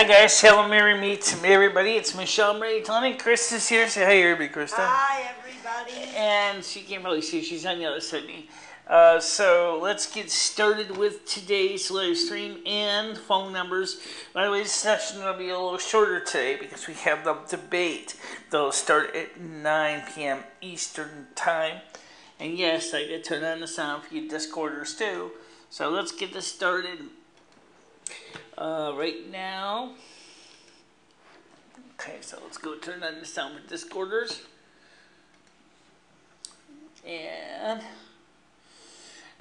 guys, hello Mary meets everybody. It's MicheleMarieDalene. Chris is here. Say hi everybody, Krista. Hi everybody. And she can't probably see, she's on the other side of me. So let's get started with today's live stream and phone numbers. By the way, this session will be a little shorter today because we have the debate that'll start at 9 p.m. Eastern time. And yes, I did turn on the sound for you Discorders too. So let's get this started right now. Okay, so let's go turn on the sound for Discorders. And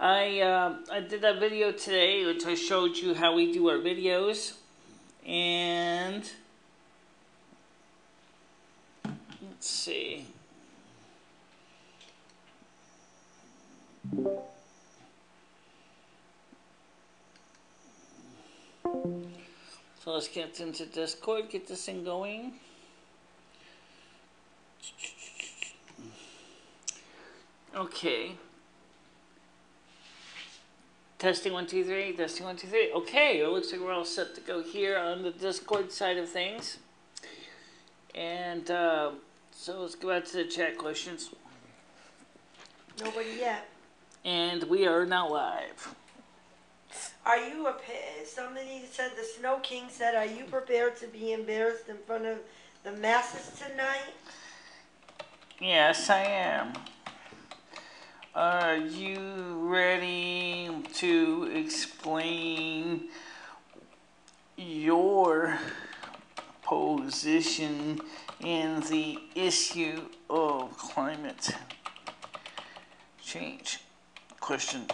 I did a video today which I showed you how we do our videos. And let's see. So let's get into Discord, get this thing going. Okay. Testing 1 2 3. Testing 1 2 3. Okay, it looks like we're all set to go here on the Discord side of things. And so let's go back to the chat questions. Nobody yet. And we are now live. Are you somebody said, the Snow King said, are you prepared to be embarrassed in front of the masses tonight? Yes, I am. Are you ready to explain your position in the issue of climate change? Question.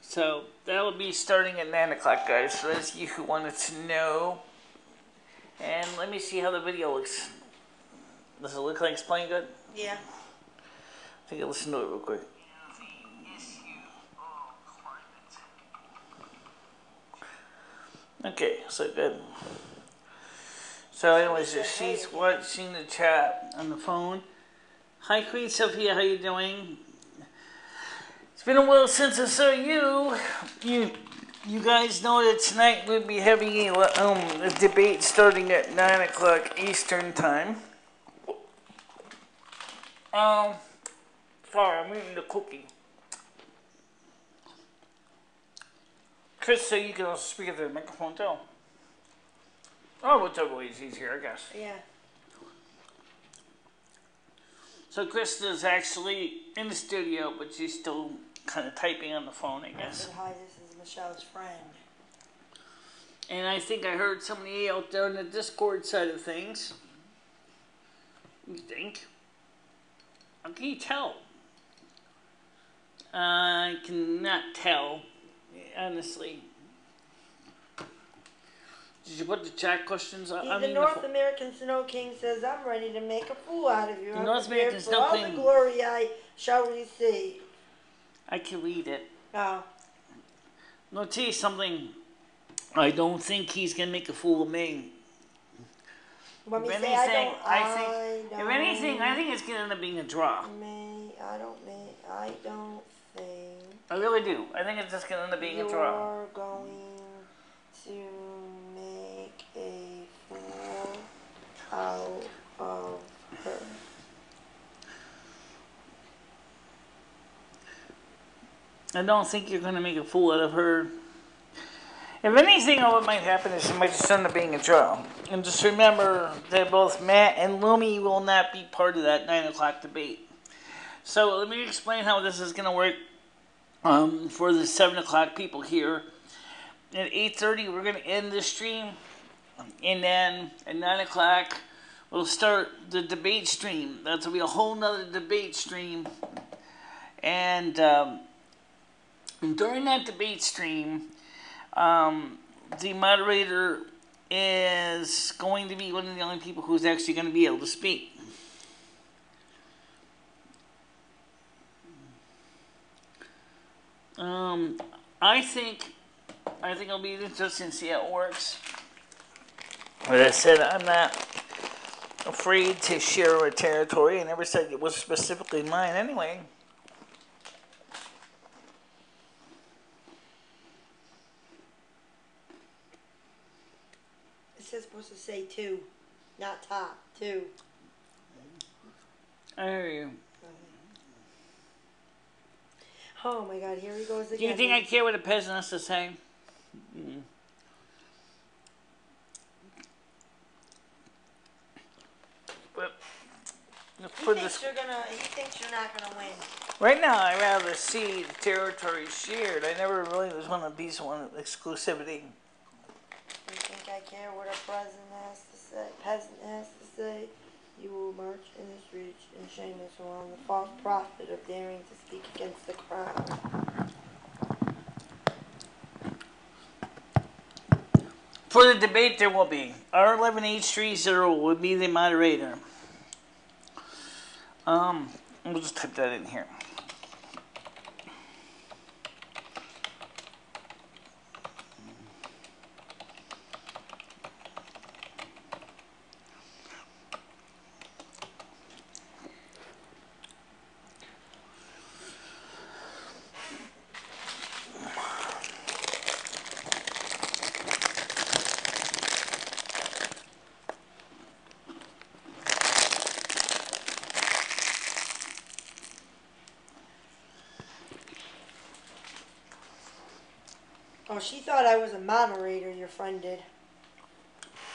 So that will be starting at 9 o'clock, guys. For those of you who wanted to know. And let me see how the video looks. Does it look like it's playing good? Yeah. Take a listen to it real quick. Okay, so good. So anyways, she's watching the chat on the phone. Hi, Queen Sophia, how you doing? It's been a while since I saw you. You guys know that tonight we'll be having a debate starting at 9 o'clock Eastern time. Sorry, I'm eating the cookie. Chris, so you can also speak at the microphone too. Oh, whichever way is easier, I guess. Yeah. So Krista is actually in the studio, but she's still kind of typing on the phone, I guess. I said, hi, this is Michelle's friend. And I think I heard somebody out there on the Discord side of things. You think? How can you tell? I cannot tell, honestly. Did you put the chat questions on? The North American Snow King says, I'm ready to make a fool out of you. The North American Snow King. For all the glory I shall receive. I can read it. Oh. No, I'll tell you something. I don't think he's going to make a fool of me. If anything, I think it's going to end up being a draw. I don't think. I really do. I think it's just going to end up being a draw. You're going to make a fool out of her. I don't think you're going to make a fool out of her. If anything, what might happen is it might just end up being a draw. And just remember that both Matt and Lumi will not be part of that 9 o'clock debate. So let me explain how this is going to work for the 7 o'clock people here. At 8:30, we're going to end the stream. And then at 9 o'clock, we'll start the debate stream. That'll be a whole nother debate stream. And during that debate stream, the moderator is going to be one of the only people who's actually going to be able to speak. I think it'll be interesting to see how it works. As I said, I'm not afraid to share a territory. I never said it was specifically mine anyway. says supposed to say 2, not top, 2. I hear you. Oh my God, here he goes again. Do you think I care what a peasant has to say? Mm. But he thinks you're not gonna win. Right now, I'd rather see the territory shared. I never really was one of these one exclusivity. You think I care what a peasant has to say? You will march in the streets and shame us around the false prophet of daring to speak against the crown. For the debate, there will be. R11830 will be the moderator. We'll just type that in here. Oh, she thought I was a moderator, your friend did.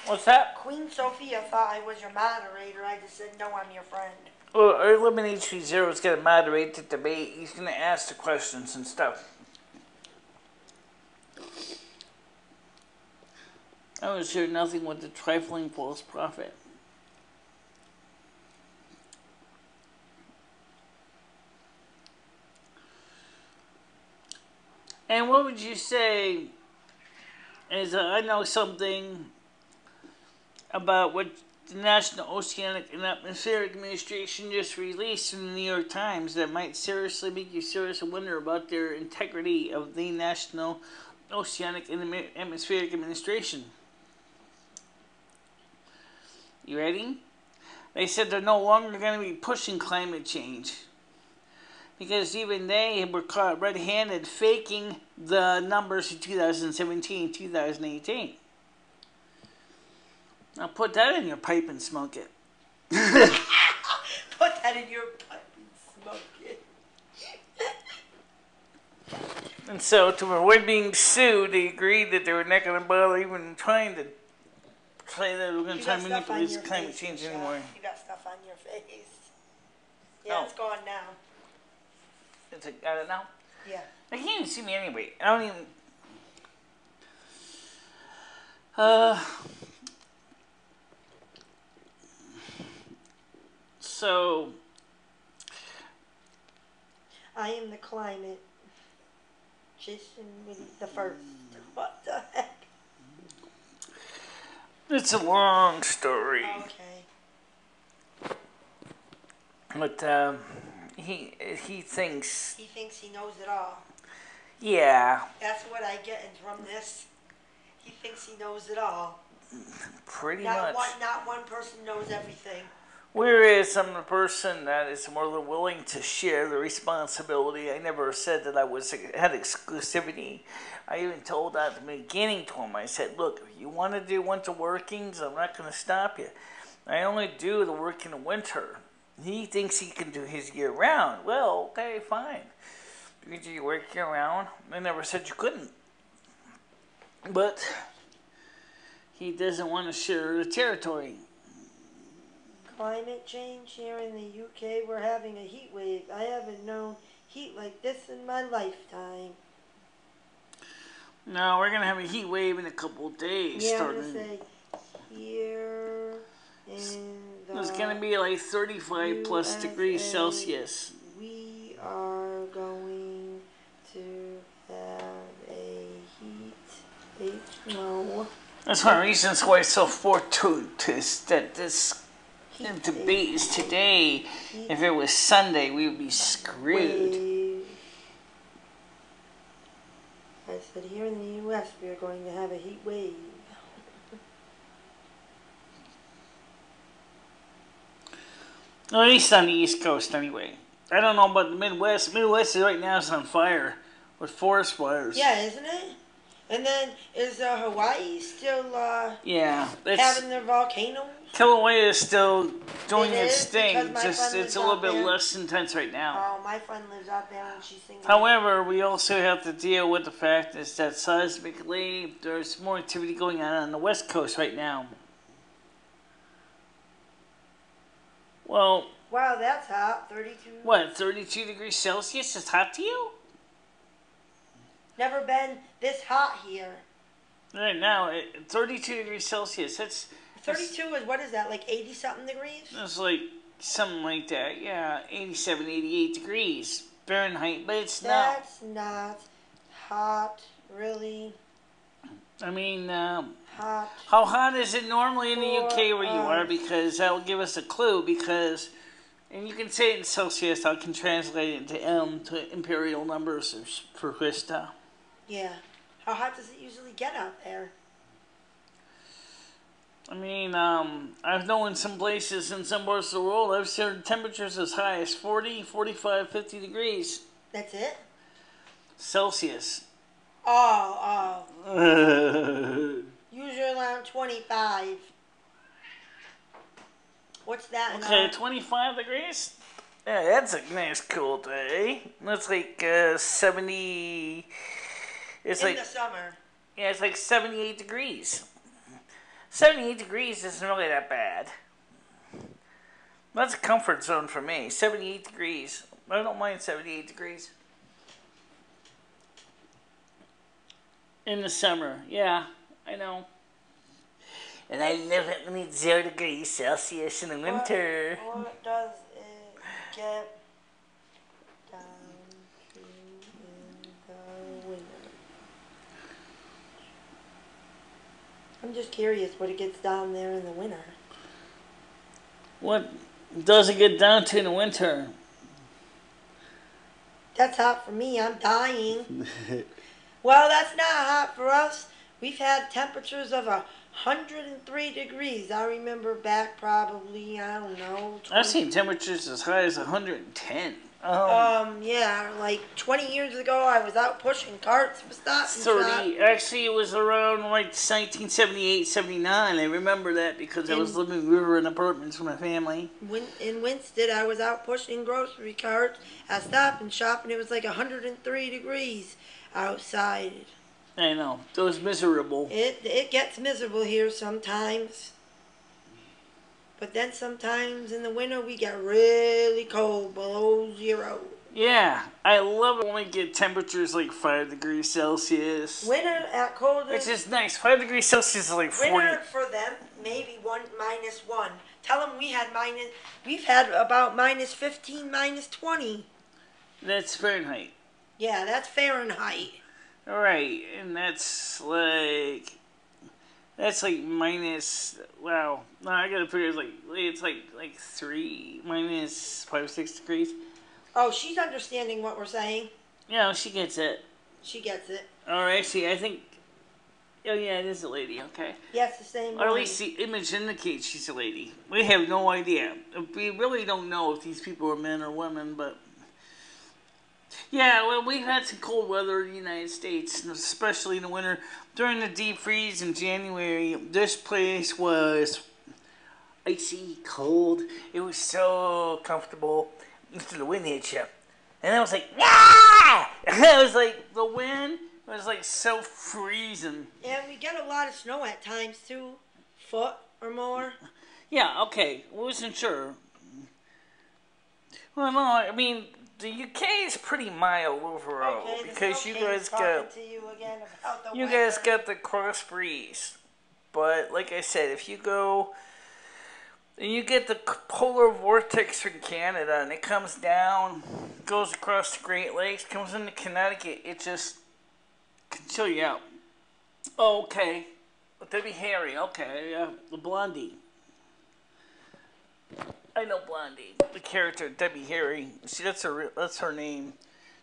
What's that? Queen Sophia thought I was your moderator. I just said, no, I'm your friend. Well, R11830 is going to moderate the debate. He's going to ask the questions and stuff. I was hear nothing with the trifling false prophet. And what would you say is I know something about what the National Oceanic and Atmospheric Administration just released in the New York Times that might seriously make you seriously wonder about their integrity of the National Oceanic and Atmospheric Administration. You ready? They said they're no longer going to be pushing climate change, because even they were caught red-handed faking the numbers for 2017, 2018. Now put that in your pipe and smoke it. Put that in your pipe and smoke it. And so, to avoid being sued, they agreed that they were not going to bother even trying to say that we're going to try to manipulate climate change anymore. You got stuff on your face. Yeah, It's gone now. Got it now? Yeah. They can't even see me anyway. I don't even... So... I am the climate. Jason with the first. What the heck? It's a long story. Okay. But, he thinks... He thinks he knows it all. Yeah. That's what I get from this. He thinks he knows it all. Pretty much. much. Not one person knows everything. Whereas I'm a person that is more than willing to share the responsibility. I never said that I had exclusivity. I even told that at the beginning to him. I said, look, if you want to do winter workings, I'm not going to stop you. I only do the work in the winter. He thinks he can do his year-round. Well, okay, fine. You can do your work year-round. I never said you couldn't. But he doesn't want to share the territory. Climate change here in the UK, we're having a heat wave. I haven't known heat like this in my lifetime. No, we're going to have a heat wave in a couple of days. Yeah, I'm going to say here in the it's going to be like 35 plus degrees Celsius. We are going to have a heat wave. That's one of the reasons why it's so fortuitous that this debate is today. If it was Sunday, we would be screwed. I said here in the U.S. we are going to have a heat wave. At least on the East Coast, anyway. I don't know about the Midwest. Midwest right now is on fire with forest fires. Yeah, isn't it? And then, is Hawaii still Yeah, having their volcanoes? Kilauea is still doing its thing. Because my Just friend it's lives a little out bit there. less intense right now. Oh, my friend lives out there and she's singing. However, we also have to deal with the fact is that seismically, there's more activity going on the West Coast right now. Well, wow, that's hot. 32. What, 32 degrees Celsius is hot to you? Never been this hot here. Right now, 32 degrees Celsius. 32 is, what is that, like 80 something degrees? It's like something like that. Yeah, 87, 88 degrees Fahrenheit, but it's not. That's not hot, really. I mean, hot. How hot is it normally in the UK where you are? Because that will give us a clue. Because, and you can say it in Celsius. I can translate it to imperial numbers for Krista. Yeah. How hot does it usually get out there? I mean, I've known in some places in some parts of the world, I've seen temperatures as high as 40, 45, 50 degrees. That's it? Celsius. Oh. Usually around 25. What's that? Okay, 25 degrees? Yeah, that's a nice cool day. That's like 70... It's in the summer. Yeah, it's like 78 degrees. 78 degrees isn't really that bad. That's a comfort zone for me. 78 degrees. I don't mind 78 degrees. In the summer, yeah, I know. And I live at 0 degrees Celsius in the winter. What does it get down to in the winter? I'm just curious what it gets down there in the winter. What does it get down to in the winter? That's hot for me. I'm dying. Well, that's not hot for us. We've had temperatures of 103 degrees. I remember back probably, I don't know. I've seen temperatures as high as 110. Yeah, like 20 years ago, I was out pushing carts for Stop and Shop. Actually, it was around like 1978, 79. I remember that because I was living in apartments with my family. In Winston, I was out pushing grocery carts at Stop and Shop, and it was like 103 degrees outside. I know. It was miserable. It gets miserable here sometimes. But then sometimes in the winter we get really cold, below 0. Yeah, I love it when we get temperatures like 5 degrees Celsius. Winter at coldest. Which is nice. 5 degrees Celsius is like 40. Winter for them, maybe -1. Tell them we've had about -15, -20. That's Fahrenheit. Yeah, that's Fahrenheit. Alright, and that's like minus, wow, no, I gotta figure it's like 3, -5, 6 degrees. Oh, she's understanding what we're saying. Yeah, she gets it. She gets it. Alright, actually, I think, oh yeah, it is a lady, okay. Yes, the same Or at least the image indicates she's a lady. We have no idea. We really don't know if these people are men or women, but... Yeah, well, we've had some cold weather in the United States, especially in the winter. During the deep freeze in January, this place was icy cold. It was so comfortable until the wind hit you. And I was like, yeah! It was like, the wind was like so freezing. And we get a lot of snow at times, too. Foot or more. Yeah, okay. Wasn't sure. Well, no, I mean... The UK is pretty mild overall because you guys got the cross breeze. But like I said, if you go and you get the polar vortex from Canada and it comes down, goes across the Great Lakes, comes into Connecticut, it just can chill you out. Oh, okay. Debbie Harry, okay, the blondie. I know Blondie, the character Debbie Harry. See, that's her name.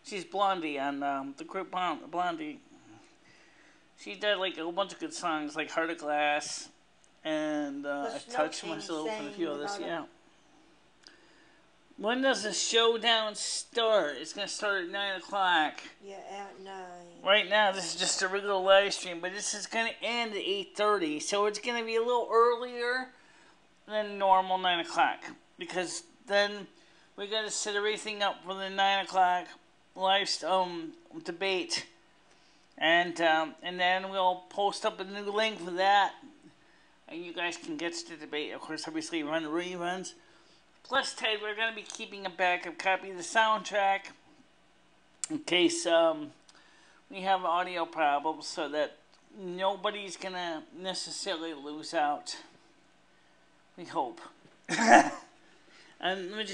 She's Blondie on the group Blondie. She did like a bunch of good songs, like Heart of Glass, and I Touched Myself, and a few others. Yeah. When does the showdown start? It's going to start at 9 o'clock. Yeah, at 9. Right now, this is just a regular live stream, but this is going to end at 8:30. So it's going to be a little earlier than normal 9 o'clock. Because then we got to set everything up for the 9 o'clock live debate. And then we'll post up a new link for that. And you guys can get to the debate. Of course, obviously, run the reruns. Plus, Ted, we're going to be keeping a backup copy of the soundtrack in case we have audio problems so that nobody's going to necessarily lose out. We hope. And I'm going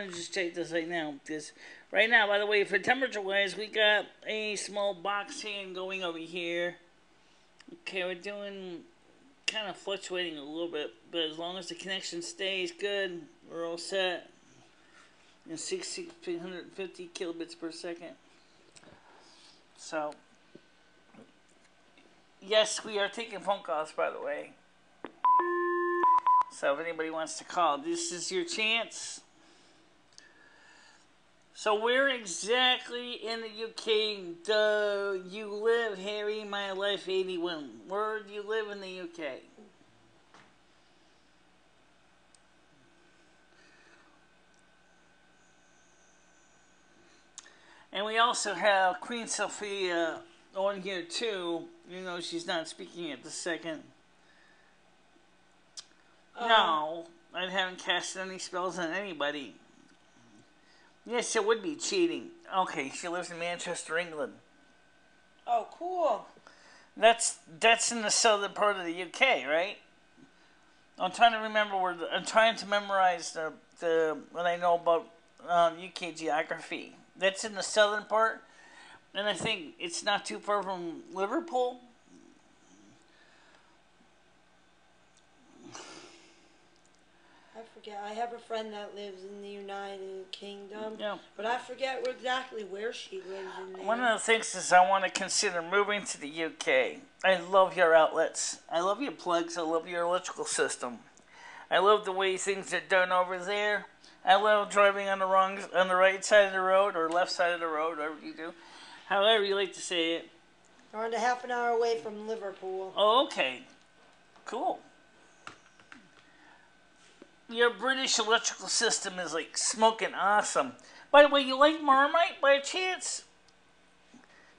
to just check this right now. Because right now, by the way, for temperature-wise, we got a small box fan going over here. Okay, we're doing kind of fluctuating a little bit, but as long as the connection stays good, we're all set. And 650 kilobits per second. So, yes, we are taking phone calls, by the way. So if anybody wants to call, this is your chance. So where exactly in the UK do you live, Harry, My Life 81? Where do you live in the UK? And we also have Queen Sophia on here too. You know, she's not speaking at the second. No, I haven't cast any spells on anybody. Yes, it would be cheating. Okay, she lives in Manchester, England. Oh, cool. That's in the southern part of the UK, right? I'm trying to remember I'm trying to memorize the what I know about UK geography. That's in the southern part, and I think it's not too far from Liverpool. I forget. I have a friend that lives in the United Kingdom, Yeah. but I forget exactly where she lives in there. One of the things is I want to consider moving to the UK. I love your outlets. I love your plugs. I love your electrical system. I love the way things are done over there. I love driving on the right side of the road or left side of the road, whatever you do. However you like to say it. We're under half an hour away from Liverpool. Oh, okay. Cool. Your British electrical system is like smoking awesome. By the way, you like Marmite by chance?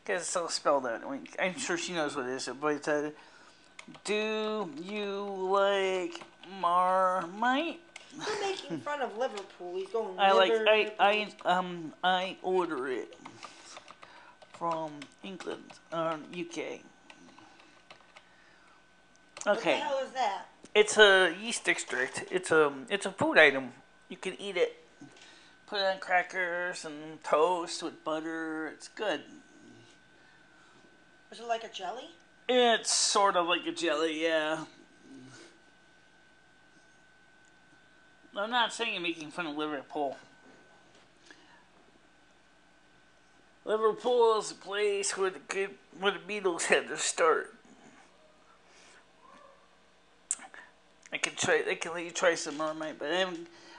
Because it's all spelled out. I'm sure she knows what it is. But do you like Marmite? You're making fun of Liverpool. He's going. I order it from England or UK. Okay. What the hell is that? It's a yeast extract. It's a food item. You can eat it. Put it on crackers and toast with butter. It's good. Is it like a jelly? It's sort of like a jelly, yeah. I'm not saying you're making fun of Liverpool. Liverpool is a place where the Beatles had their start. I can let you try some Marmite, but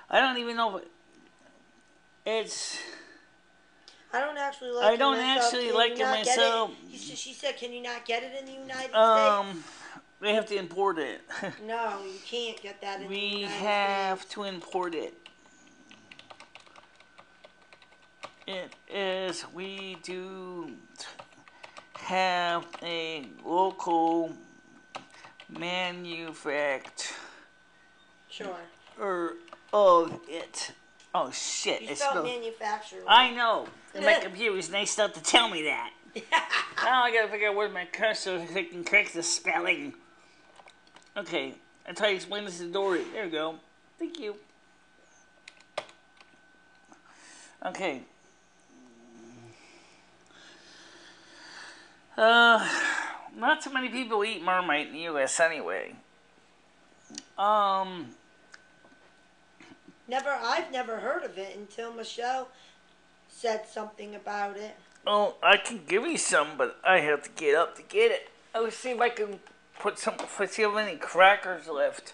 I don't even know if it's. I don't actually like it myself. I don't actually like it myself. She said, "Can you not get it in the United States?" They have to import it. No, you can't get that in the United States. We have to import it. We do have a local manufacturer of it. Oh shit! You spelled manufacturer. I know. And my computer is nice enough to tell me that. Now I gotta figure out where my cursor so I can correct the spelling. Okay, I try to explain this to Dory. There we go. Thank you. Okay. Not too many people eat Marmite in the U.S. anyway. I've never heard of it until Michelle said something about it. Oh, I can give you some, but I have to get up to get it. I'll see if I can put some, if I see how many crackers left.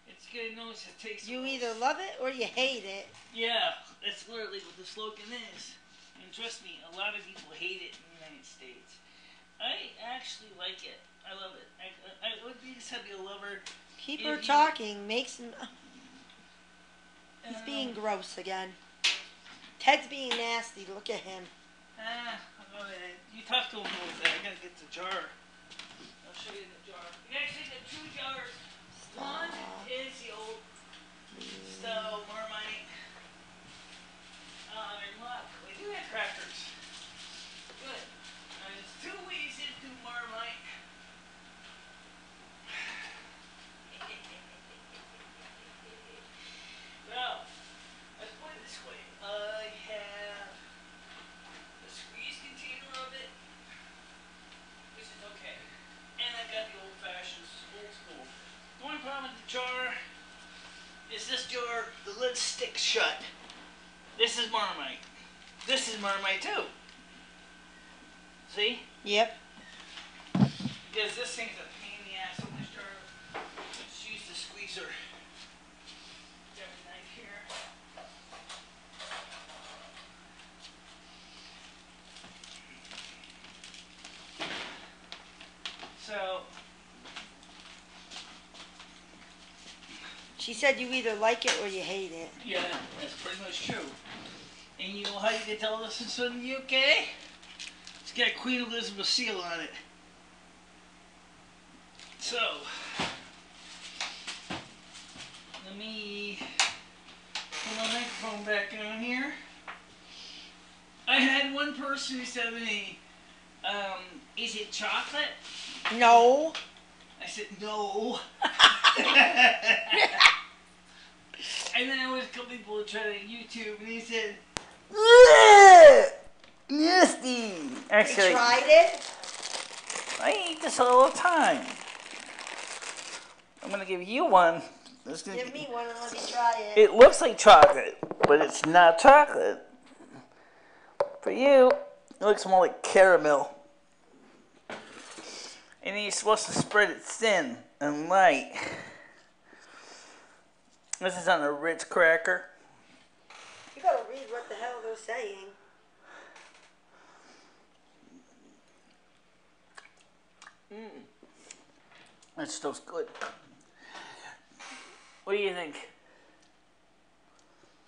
It's get a nose that tastes. You either love it or you hate it. Yeah, that's literally what the slogan is. And trust me, a lot of people hate it in the United States. I actually like it. I love it. I would be just be a lover. Keep her talking. Makes him. He's being gross again. Ted's being nasty. Look at him. You talk to him a little bit. I gotta get the jar. I'll show you the jar. You actually the 2 jars. One is the old stove Marmite. And look, we do have crackers. Good. There's 2 ways into Marmite. Well, let's put it this way. I have the squeeze container of it, which is okay. And I got the old-fashioned, old school. The only problem with the jar is this jar, the lid sticks shut. This is Marmite. This is Marmite too. See? Yep. Because this thing's a pain in the ass on this jar. Let's use the squeezer. Got a knife here. So, She said you either like it or you hate it. yeah, that's pretty much true. And you know how you can tell this is from the UK? It's got Queen Elizabeth seal on it. So, let me put my microphone back on here. I had one person who said to me, is it chocolate? No. I said, no. And then there was a couple people who tried it on YouTube, and he said, nasty. Actually, You tried it? I eat this all the time. I'm going to give you one. Give me one and let me try it. It looks like chocolate, but it's not chocolate. For you, it looks more like caramel. And then you're supposed to spread it thin and light. This is on a Ritz Cracker. You gotta read what the hell they're saying. That stuff's good. What do you think?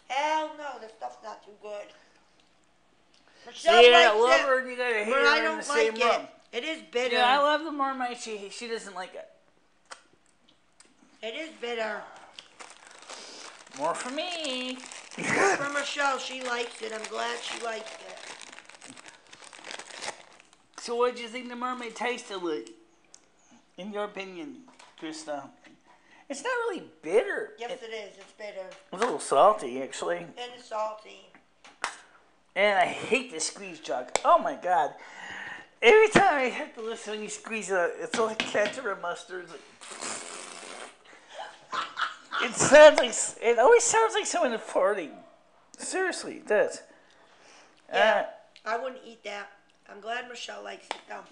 Hell no, this stuff's not too good. Michelle See, likes I love it, her and you gotta hate but I her in don't the same like room. it. It is bitter. Yeah, I love the Marmite. She doesn't like it. It is bitter. More for me. For Michelle, she likes it. I'm glad she likes it. So what did you think the Marmite tasted like? In your opinion, Krista? It's not really bitter. Yes, it is. It's bitter. It's a little salty, actually. And it's salty. And I hate the squeeze jug. Oh my god. Every time I have to listen when you squeeze it, it's like ketchup or mustard. It always sounds like someone farting. Seriously, it does. Yeah, I wouldn't eat that. I'm glad Michelle likes it though.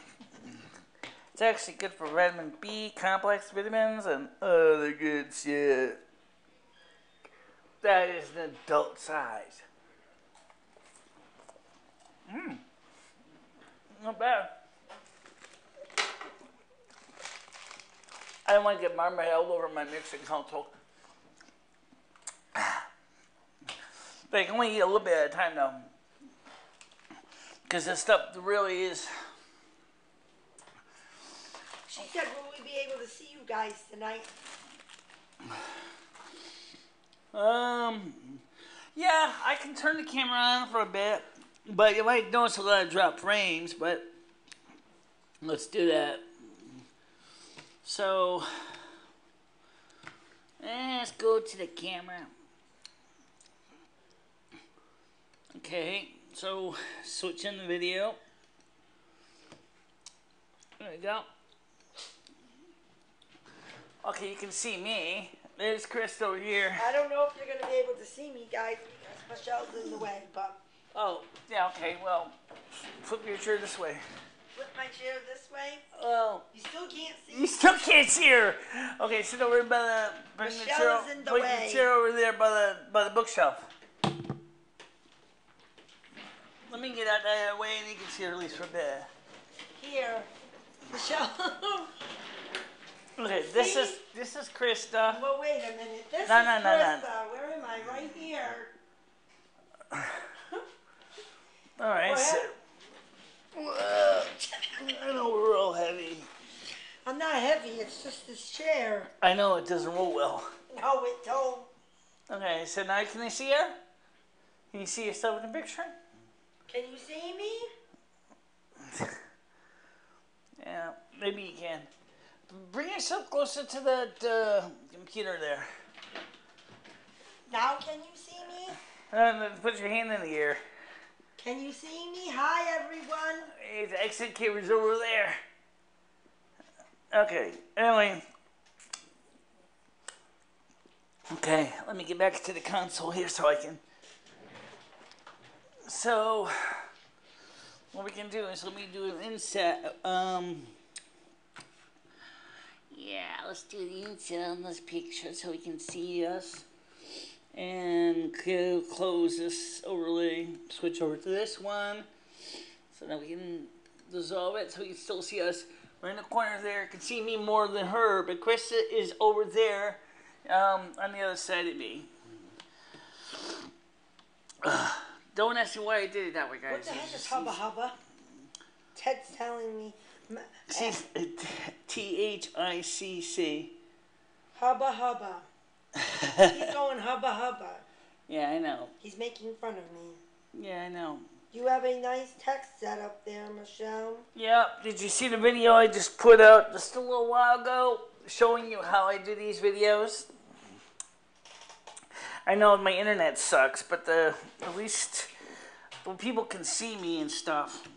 It's actually good for vitamin B, complex vitamins, and other good shit. That is an adult size. Not bad. I don't want to get Marmite all over my mixing console. But I can only eat a little bit at a time though. Because this stuff really is. She said, will we be able to see you guys tonight? Yeah, I can turn the camera on for a bit. But you might notice a lot of drop frames, but let's do that. So, let's go to the camera. Okay, so switch in the video. There we go. Okay, you can see me. There's Chris over here. I don't know if you're going to be able to see me, guys, because Michelle's in the way, but... Oh, yeah, okay, well, flip your chair this way. flip my chair this way? Well, You still can't see. you still can't see her. Okay, sit over by the. Bring the chair. Michelle is in the Put way. the chair over there by the bookshelf. Let me get out that way and you can see her at least for a bit. Here, Michelle. Okay, this is Krista. Well, wait a minute. This is No. Krista. Where am I? Right here. All right. So, I know we're all heavy. I'm not heavy. It's just this chair. I know it doesn't roll well. No, it don't. Okay, so now can you see her? Can you see yourself in the picture? Can you see me? Yeah, maybe you can. Bring yourself closer to the computer there. Now can you see me? Then put your hand in the air. Can you see me? Hi, everyone. Hey, the exit camera's over there. Okay, anyway. Okay, let me get back to the console here so I can. So, what we can do is let me do an inset. Yeah, let's do the inset on this picture so we can see us. And close this overlay, switch over to this one. So now we can dissolve it so we can still see us. We're in the corner there, you can see me more than her, but Krista is over there on the other side of me. Don't ask me why I did it that way, guys. What the heck is hubba hubba? Ted's telling me. She's THICC. Hubba hubba. He's going hubba hubba. Yeah, I know. He's making fun of me. Yeah, I know. You have a nice text set up there, Michelle. Yeah, did you see the video I just put out just a little while ago showing you how I do these videos? I know my internet sucks, but at least people can see me and stuff.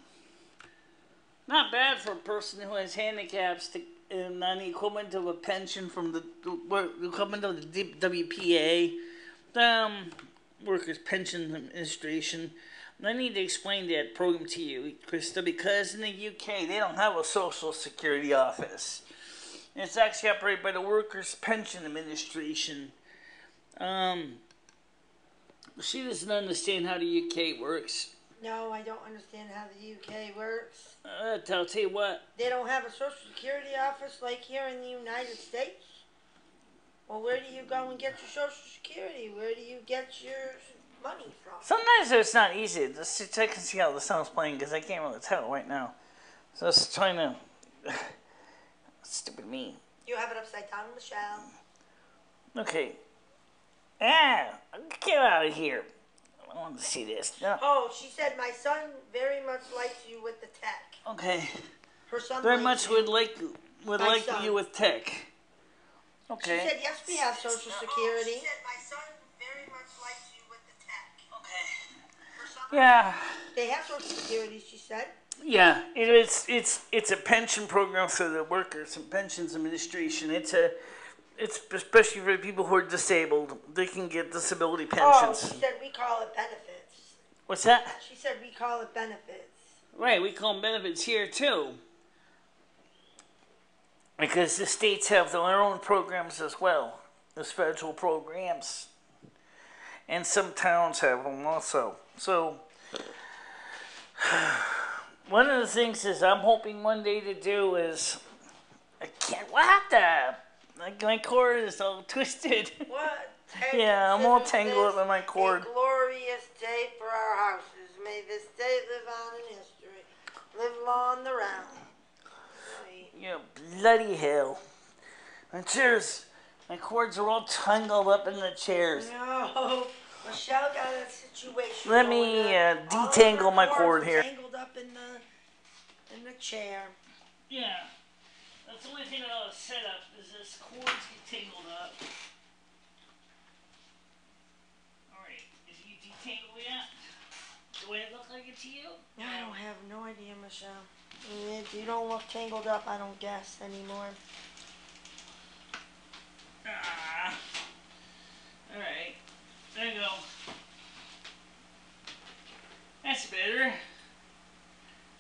Not bad for a person who has handicaps and on the equivalent of a pension from the equivalent of the WPA, Workers' Pension Administration. I need to explain that program to you, Krista, because in the UK they don't have a social security office. It's actually operated by the Workers' Pension Administration. She doesn't understand how the UK works. No, I don't understand how the UK works. I'll tell you what. They don't have a social security office like here in the United States? Well, where do you go and get your social security? Where do you get your money from? Sometimes it's not easy. Just check and see how the sound's playing because I can't really tell right now. So I was trying to... Stupid me. You have it upside down, Michelle. Okay. Get out of here. I want to see this. No. Oh, she said my son very much likes you with the tech. Okay. Her son very likes much you. would like you with tech. Okay. She said yes, we have Social Security. She said my son very much likes you with the tech. Okay. Yeah. They have Social Security, she said. Yeah, it's a pension program for the Workers and Pensions Administration. It's especially for people who are disabled. They can get disability pensions. Oh, she said we call it benefits. What's that? She said we call it benefits. Right, we call them benefits here too. Because the states have their own programs as well. There's federal programs. And some towns have them also. So, one of the things is I'm hoping one day to do is, what the? Like my cord is all twisted. What? Yeah, I'm all tangled up in my cord. A glorious day for our houses. May this day live on in history. Live long the round. Yeah, bloody hell. My chairs, my cords are all tangled up in the chairs. No, Michelle got a situation. Let me detangle my cord here. Tangled up in the chair. Yeah, that's the only thing I ought to set up is this cords get tangled up. Alright, is you detangled yet? Do I look like it to you? I don't have no idea, Michelle. If you don't look tangled up, I don't guess anymore. Alright, there you go. That's better.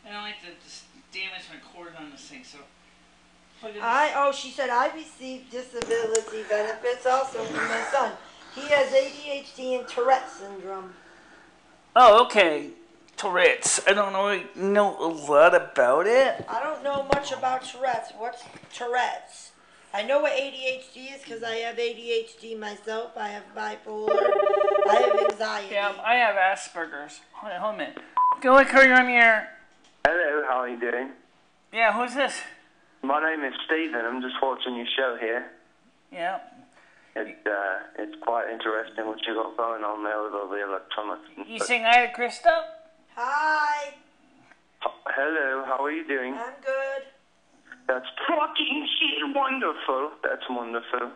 I don't like to just damaged my cord on this thing, so. She said I received disability benefits also from my son. He has ADHD and Tourette's syndrome. Oh, okay. Tourette's. I don't know a lot about it. I don't know much about Tourette's. What's Tourette's? I know what ADHD is because I have ADHD myself. I have bipolar. I have anxiety. Yeah, I have Asperger's. Hold on a minute. Go look who you're on the air. Hello, how are you doing? Yeah, who's this? My name is Stephen. I'm just watching your show here. Yeah. It's quite interesting what you got going on there with all the electronics. You saying hi to Krista? Hi. Hello, how are you doing? I'm good. That's fucking shit wonderful. That's wonderful.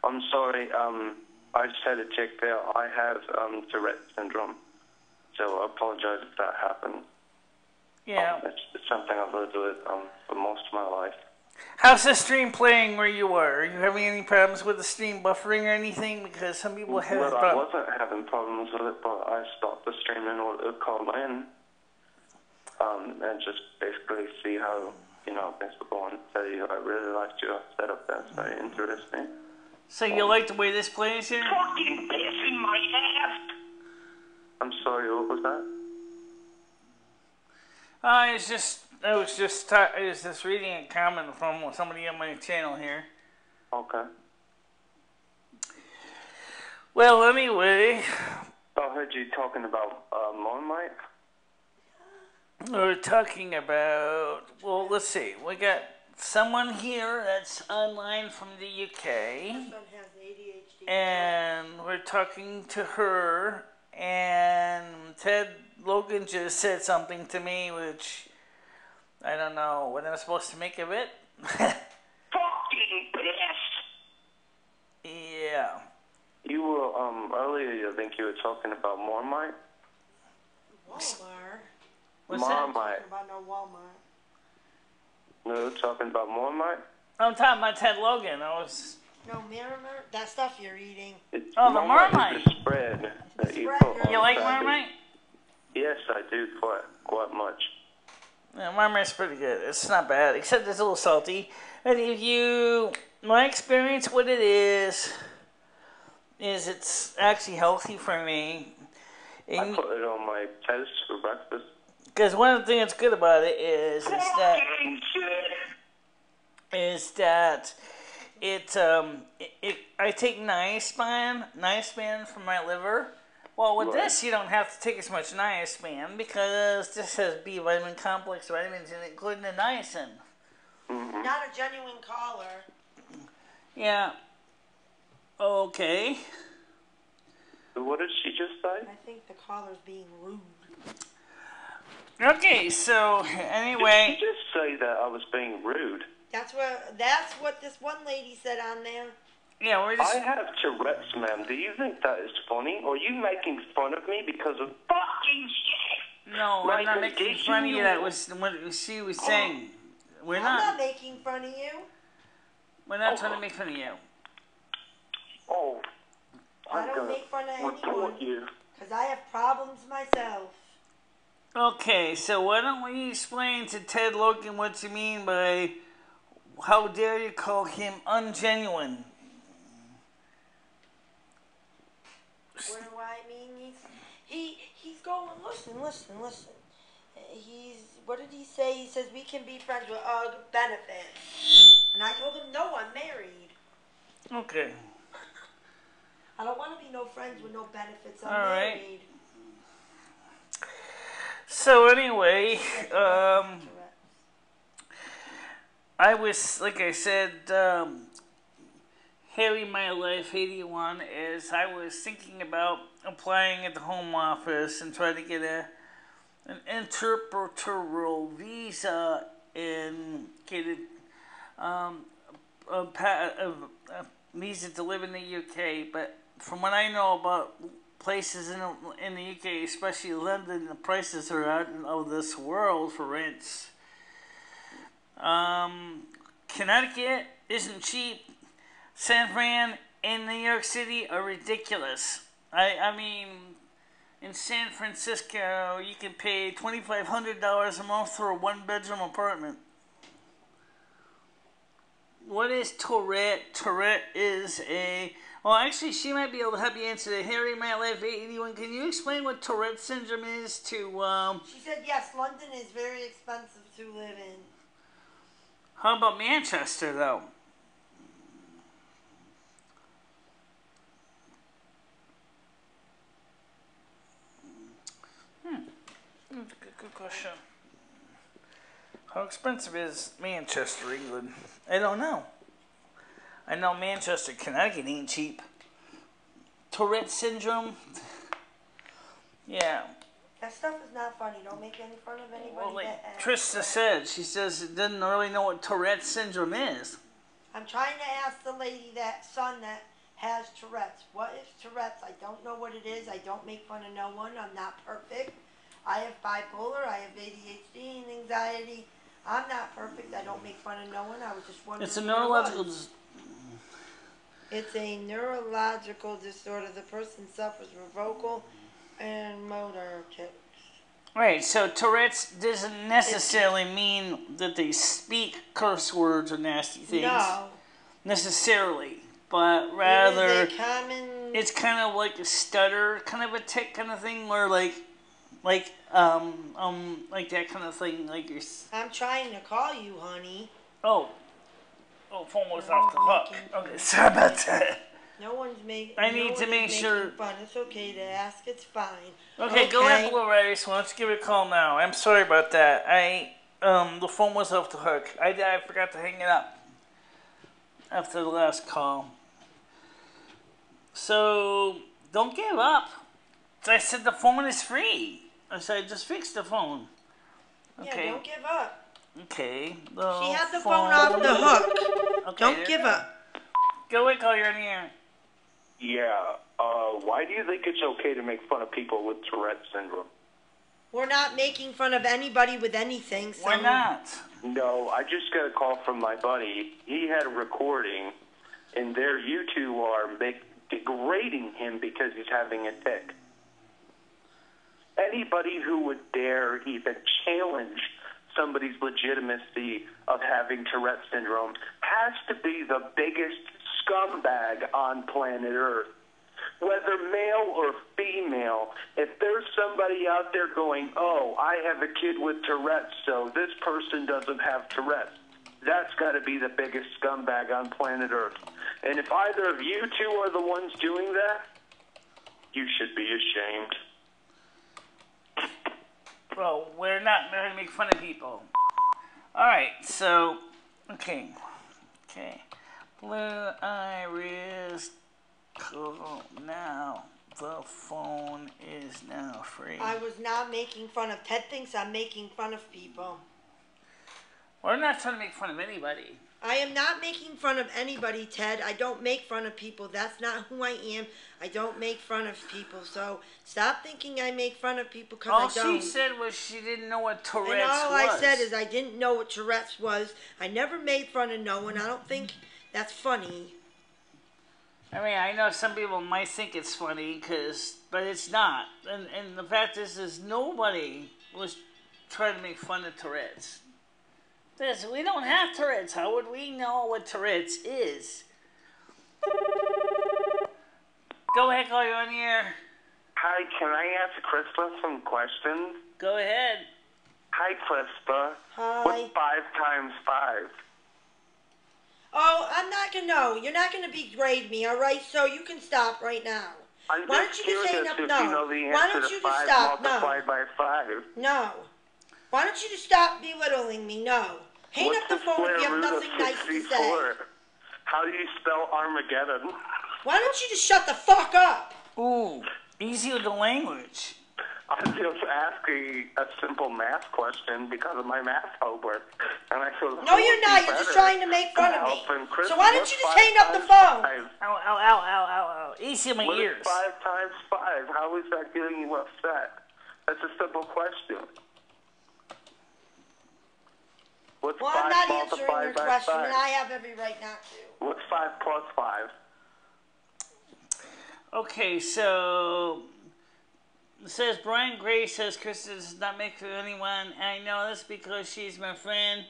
I'm sorry, I just had to check there. I have Tourette's syndrome, so I apologize if that happened. Yeah. It's something I've lived with for most of my life. How's the stream playing where you are? Are you having any problems with the stream buffering or anything? Because some people have Well, problems. I wasn't having problems with it, but I stopped the stream in order to call in and just basically see how, things were going. So I really liked your setup there. It's very interesting. So you like the way this plays here? Fucking piss in my ass! I'm sorry, what was that? I was just reading a comment from somebody on my channel here. Okay. Well, anyway. I heard you talking about Marmite. We're talking about, well, let's see. We got someone here that's online from the UK. My son has ADHD. And we're talking to her. And Logan just said something to me, which I don't know what I'm supposed to make of it. Fucking pissed! Yeah. You were, earlier, I think you were talking about Marmite? Walmart. What's Marmite. Talking about no Walmart. No, talking about Marmite? I'm talking about Ted Logan. No, Miramar? That stuff you're eating. The Marmite. Is the spread that you put on You like sandwich. Marmite? Yes, I do quite much. Yeah, Marmite's pretty good. It's not bad, except it's a little salty. And my experience with it is it's actually healthy for me. I put it on my toast for breakfast. Because one of the things that's good about it is that I take niacin for my liver. Well, with this, you don't have to take as much niacin because this has B vitamin complex vitamins in it, including the niacin. Mm-hmm. Not a genuine caller. Yeah. Okay. What did she just say? I think the caller's being rude. Okay, so anyway. Did she just say that I was being rude? That's what this one lady said on there. Yeah, we're just. I have Tourette's, ma'am. Do you think that is funny? Or are you making fun of me because of fucking shit? No, like, I'm not making fun of you. That was what she was saying. I'm not making fun of you. We're not trying to make fun of you. Oh. I don't make fun of anyone. Report you. Because I have problems myself. Okay, so why don't we explain to Ted Logan what you mean by how dare you call him ungenuine? What do I mean? He's going, listen. What did he say? He says we can be friends with benefits. And I told him, no, I'm married. Okay. I don't want to be no friends with no benefits. I'm All right. married. So anyway, I was, like I said, Harry My Life 81 is I was thinking about applying at the Home Office and trying to get an interpretorial visa and get a visa to live in the UK. But from what I know about places in the UK, especially London, the prices are out of this world for rents. Connecticut isn't cheap. San Fran and New York City are ridiculous. I mean, In San Francisco, you can pay $2,500 a month for a one-bedroom apartment. What is Tourette? Tourette is a... Well, actually, she might be able to help you answer that. Harry, my life 881. Can you explain what Tourette syndrome is to... She said, yes, London is very expensive to live in. How about Manchester, though? Good question. How expensive is Manchester, England? I don't know. I know Manchester, Connecticut ain't cheap. Tourette syndrome? Yeah. That stuff is not funny. Don't make any fun of anybody. Well, like that Trista said, she says it doesn't really know what Tourette syndrome is. I'm trying to ask the lady son that has Tourette's. What is Tourette's? I don't know what it is. I don't make fun of no one. I'm not perfect. I have bipolar. I have ADHD and anxiety. I'm not perfect. I don't make fun of no one. I was just wondering. It's a neurological It's a neurological disorder. The person suffers from vocal and motor tics. Right, so Tourette's doesn't necessarily mean that they speak curse words or nasty things. No. Necessarily. But rather, It is a common... it's kind of like a stutter, kind of a tic kind of thing, where like that kind of thing, like you're... I'm trying to call you, honey. Oh, phone was off the hook. Okay, sorry about that. No one's making. I need to make sure. Fun. It's okay to ask. It's fine. Okay, go ahead, Blue Race. Why don't you give it a call now? I'm sorry about that. The phone was off the hook. I forgot to hang it up after the last call. So don't give up. I said the phone is free. I said just fix the phone. Okay. Yeah, don't give up. Okay. She had the phone off the hook. Okay, Don't give up. Go ahead, call. You're on the air. Yeah, why do you think it's okay to make fun of people with Tourette's syndrome? We're not making fun of anybody with anything. So Why not? No, I just got a call from my buddy. He had a recording, and there you two are degrading him because he's having a tic. Anybody who would dare even challenge somebody's legitimacy of having Tourette's syndrome has to be the biggest scumbag on planet Earth. Whether male or female, if there's somebody out there going, oh, I have a kid with Tourette's, so this person doesn't have Tourette's, that's got to be the biggest scumbag on planet Earth. And if either of you two are the ones doing that, you should be ashamed. Well, we're not going to make fun of people. Alright, so, okay. Blue Iris, call now. The phone is now free. I was not making fun of. Ted thinks I'm making fun of people. We're not trying to make fun of anybody. I am not making fun of anybody, Ted. I don't make fun of people. That's not who I am. I don't make fun of people. So stop thinking I make fun of people because I don't. All she said was she didn't know what Tourette's was. And all I said is I didn't know what Tourette's was. I never made fun of no one. I don't think that's funny. I mean, I know some people might think it's funny, but it's not. And the fact is nobody was trying to make fun of Tourette's. We don't have Tourette's. How would we know what Tourette's is? Go ahead, call you on the air. Hi, can I ask Krista some questions? Go ahead. Hi, Krista. Hi. What's 5 times 5? Oh, I'm not going to know. You're not going to degrade me, all right? So you can stop right now. I'm Why just don't you just curious hang up? if No. you know the Why answer don't to you 5 just stop? multiplied No. by 5. No. Why don't you just stop belittling me? No. Hang up the phone if you have nothing nice to say. How do you spell Armageddon? Why don't you just shut the fuck up? Ooh, easy with the language. I'm just asking a simple math question because of my math homework. And I feel No, you're not. You're just trying to make fun of me. So why don't you just hang up the phone? Ow. Easy on my ears. 5 times 5? How is that getting you upset? That's a simple question. What's Well, 5 I'm not multiplied answering your by question, 5? and I have every right not to. What's 5 plus 5? Okay, so It says Brian Gray says Krista does not make for anyone. I know this because she's my friend.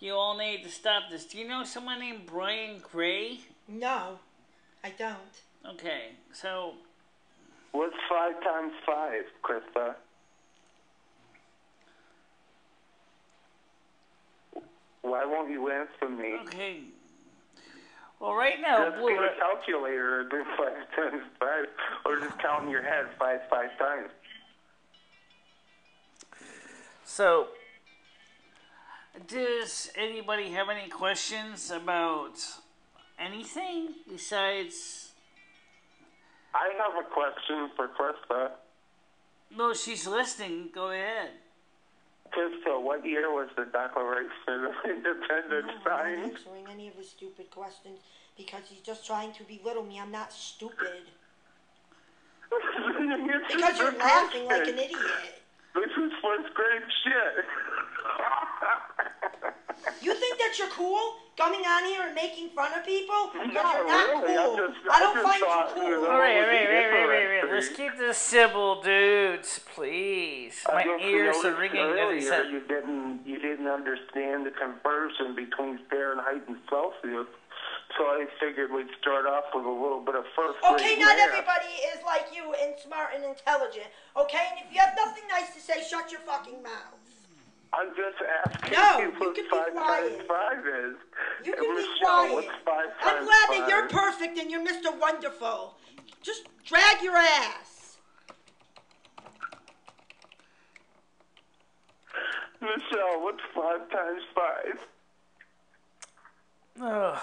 You all need to stop this. Do you know someone named Brian Gray? No, I don't. Okay, so... What's 5 times 5, Krista? Why won't you answer me? Okay. Well, right now... Just get a calculator and do 5 times 5. Or just count in your head 5 times. So... Does anybody have any questions about anything besides... I have a question for Krista. No, she's listening. Go ahead. Krista, what year was the Declaration of Independence I'm signed? not answering any of his stupid questions because he's just trying to belittle me. I'm not stupid. Because you're laughing like an idiot. This is first grade shit. You think that you're cool? Coming on here and making fun of people? Because No, you're not really, cool. I I don't just find thought, you you know, cool. Alright. Let's keep this civil, dudes, please. My ears are ringing. Earlier, you didn't understand the conversion between Fahrenheit and Celsius, so I figured we'd start off with a little bit of first grade Okay, not math. everybody is like you and smart and intelligent. Okay, and if you have nothing nice to say, shut your fucking mouth. I'm just asking No, you you what can be 5 quiet. times 5 is. You And can be Michelle, quiet. what's 5 I'm times glad 5? that you're perfect and you're Mr. Wonderful. Just drag your ass. Michelle, what's 5 times 5? Ugh.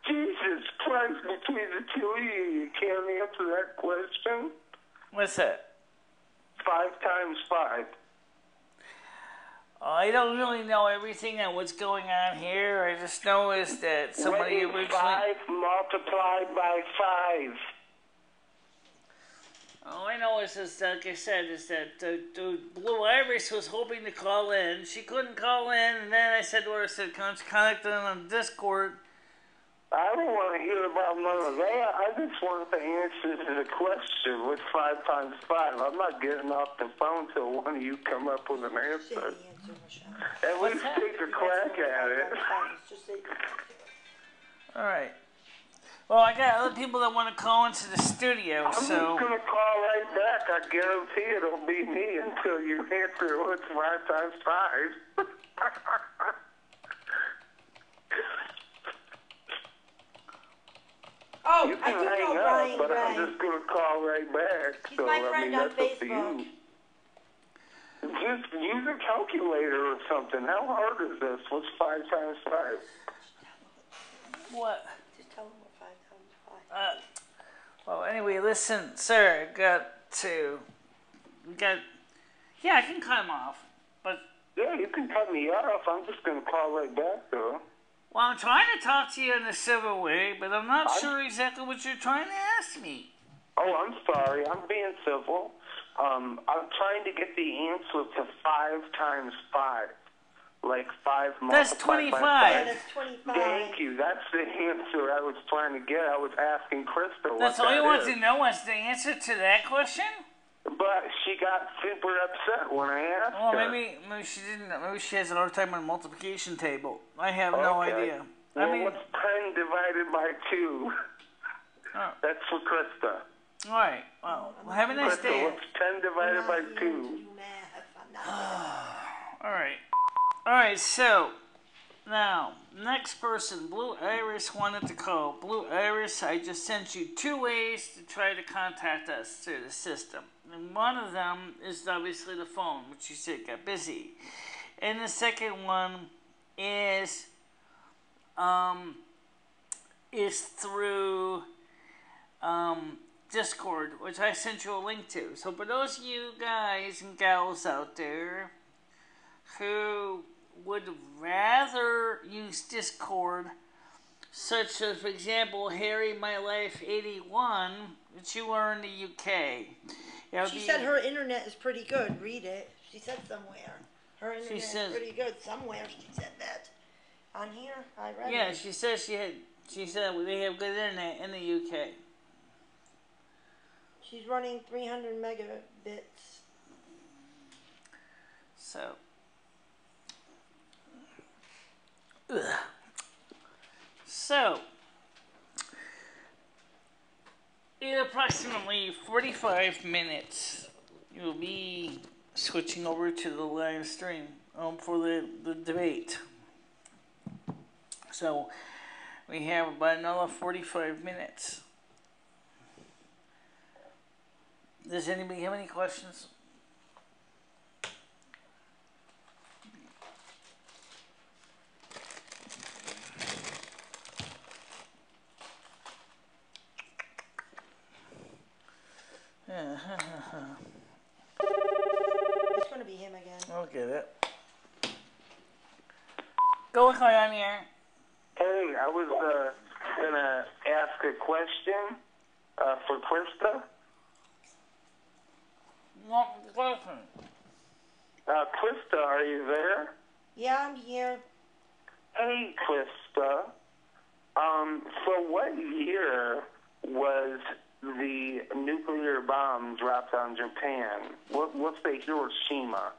Jesus Christ, between the two of you can't answer that question? What's that? 5 times 5. I don't really know everything on what's going on here. I just know is that somebody What is originally... 5 multiplied by 5? All I know is, like I said, is that the Blue Iris was hoping to call in. She couldn't call in, and then I said to her, I said, contact them on Discord. I don't want to hear about none of that. I just want the answer to the question, what's 5 times 5? I'm not getting off the phone till one of you come up with an Say answer. the answer, Michelle. At least take a crack at it. Just say the answer. All right. Well, I got other people that want to call into the studio, I'm just so... going to call right back. I guarantee it'll be me until you answer what's 5 times 5. Oh, You I can do hang know up, Brian but I'm Gray. just going to call right back. He's So, my I friend mean, on that's up to Facebook. you. Just use a calculator or something. How hard is this? What's 5 times 5? What? Just tell him what 5 times 5. Well, anyway, listen, sir, yeah, I can cut him off, but... Yeah, you can cut me off. I'm just going to call right back, though. Well, I'm trying to talk to you in a civil way, but I'm not sure exactly what you're trying to ask me. Oh, I'm sorry. I'm being civil. I'm trying to get the answer to 5 times 5. Like 5 That's multiplied 25. by 5. Yeah, that's 25. Thank you. That's the answer I was trying to get. I was asking Krista what That's all you that want is. to know was the answer to that question? But she got super upset when I asked Well, her. maybe she didn't. Maybe she has another time on a multiplication table. I have no Okay. idea. Well, I mean, what's 10 divided by 2? oh, That's for Krista. all right. Well, have a nice Krista, day. what's 10 divided by 2? Do math. I'm not All right. All right. So now, next person, Blue Iris wanted to call. Blue Iris, I just sent you 2 ways to try to contact us through the system. And one of them is obviously the phone, which you said got busy. And the second one is through Discord, which I sent you a link to. So for those of you guys and gals out there who would rather use Discord, such as, for example, Harry My Life 81, which you are in the UK. She said her internet is pretty good. Read it. She said somewhere. Her internet is pretty good. Somewhere she said that. On here, I read it. Yeah, she said she said they have good internet in the UK. She's running 300 megabits. So, in approximately 45 minutes, you'll be switching over to the live stream for the debate. So, we have about another 45 minutes. Does anybody have any questions? It's going to be him again. I'll get it. Go on here. Hey, I was gonna ask a question for Krista. What question? Krista, are you there? Yeah, I'm here. Hey, Krista. So what year was the nuclear bomb dropped on Japan? What's the Hiroshima?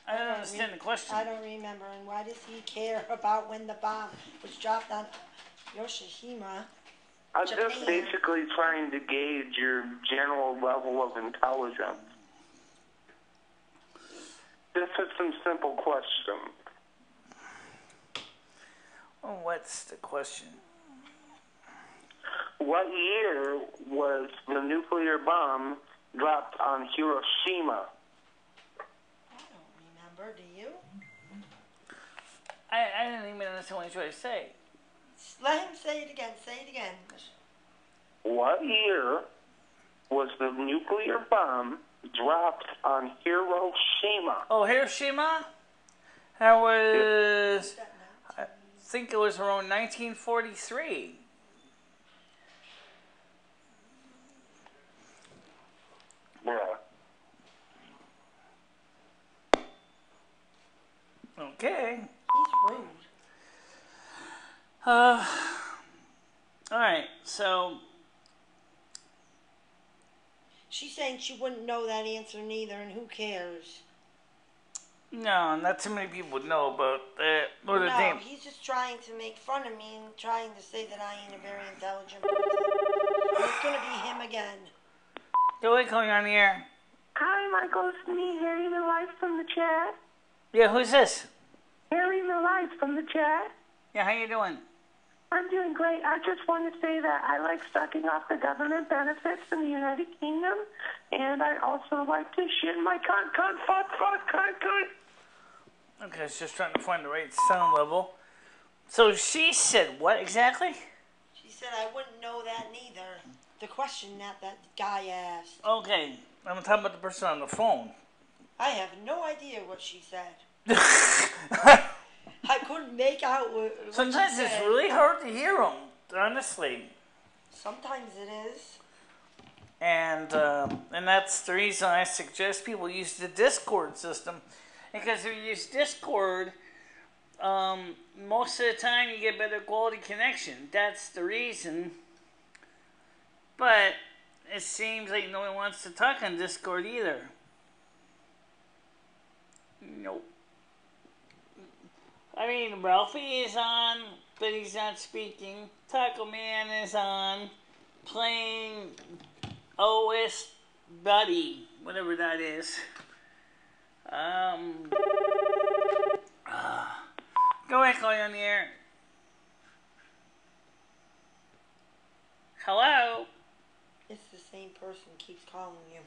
I don't understand the question. I don't remember. And why does he care about when the bomb was dropped on Hiroshima? I'm Japan. just basically trying to gauge your general level of intelligence. This is some simple question. Well, what's the question? What year was the nuclear bomb dropped on Hiroshima? I don't remember. Do you? I didn't even understand what you were trying to say. Let him say it again. Say it again. What year was the nuclear bomb dropped on Hiroshima? Oh, Hiroshima? That was, I think it was around 1943. Yeah. Okay. He's rude. Alright, so She's saying she wouldn't know that answer neither, and who cares? no, not too many people would know about that. Or the No, name. he's just trying to make fun of me and trying to say that I ain't a very intelligent person. And it's gonna be him again. Go ahead, calling on the air. Hi, Michael. It's me, Harry the Life from the chat. Yeah, who's this? Harry the Life from the chat. Yeah, how you doing? I'm doing great. I just want to say that I like sucking off the government benefits in the United Kingdom, and I also like to shit my cunt. Okay, I was just trying to find the right sound level. So she said what exactly? She said I wouldn't know that neither. The question that guy asked. Okay, I'm talking about the person on the phone. I have no idea what she said. I couldn't make out what Sometimes she it's said. really hard to hear them, honestly. Sometimes it is. And that's the reason I suggest people use the Discord system. Because if you use Discord, most of the time you get better quality connection. That's the reason. But it seems like no one wants to talk on Discord either. Nope. I mean, Ralphie is on, but he's not speaking. Taco Man is on, playing OS Buddy, whatever that is. Go ahead, call you on the air. Hello? It's the same person keeps calling you.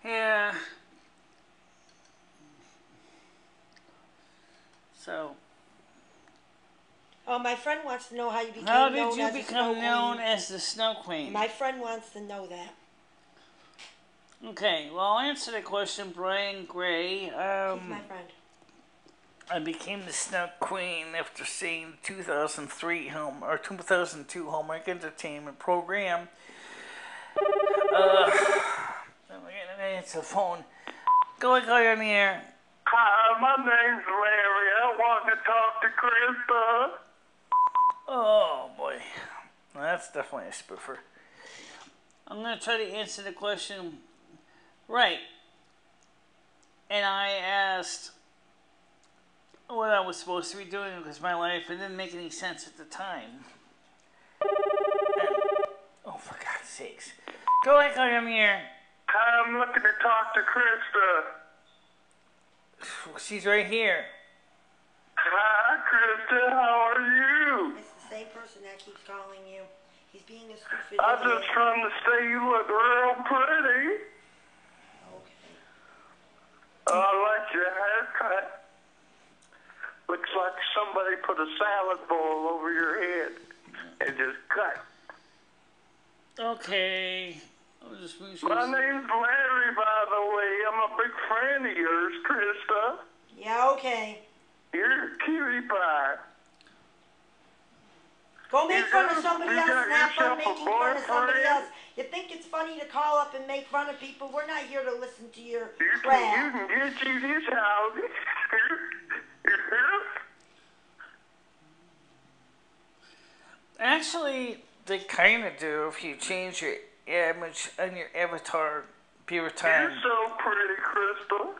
Yeah. So. Oh, my friend wants to know how you became How known did you as the become Snow known Queen. as the Snow Queen? My friend wants to know that. Okay, well, I'll answer the question, Brian Gray. He's my friend. I became the Snow Queen after seeing the 2002 Hallmark Entertainment program. I'm gonna answer the phone. Go ahead, call you on the air. Hi, my name's Larry. I want to talk to Krista. Oh boy. Well, that's definitely a spoofer. I'm going to try to answer the question right. And I asked what I was supposed to be doing because my life, it didn't make any sense at the time. And, oh, for God's sakes. Go ahead, come here. I'm looking to talk to Krista. She's right here. Hi, Krista. How are you? It's the same person that keeps calling you. He's being a stupid I'm idiot. just trying to say you look real pretty. Okay. I like your haircut. Looks like somebody put a salad bowl over your head and just cut. Okay. My name's Larry, by the way. I'm a big fan of yours, Krista. Yeah, okay. You're a cutie pie. Go make fun of somebody else and have fun yourself a making fun of somebody boyfriend? else. You think it's funny to call up and make fun of people? We're not here to listen to your You crap. can get you this house. Actually, they kind of do if you change your image on your avatar every time. You're so pretty, Crystal.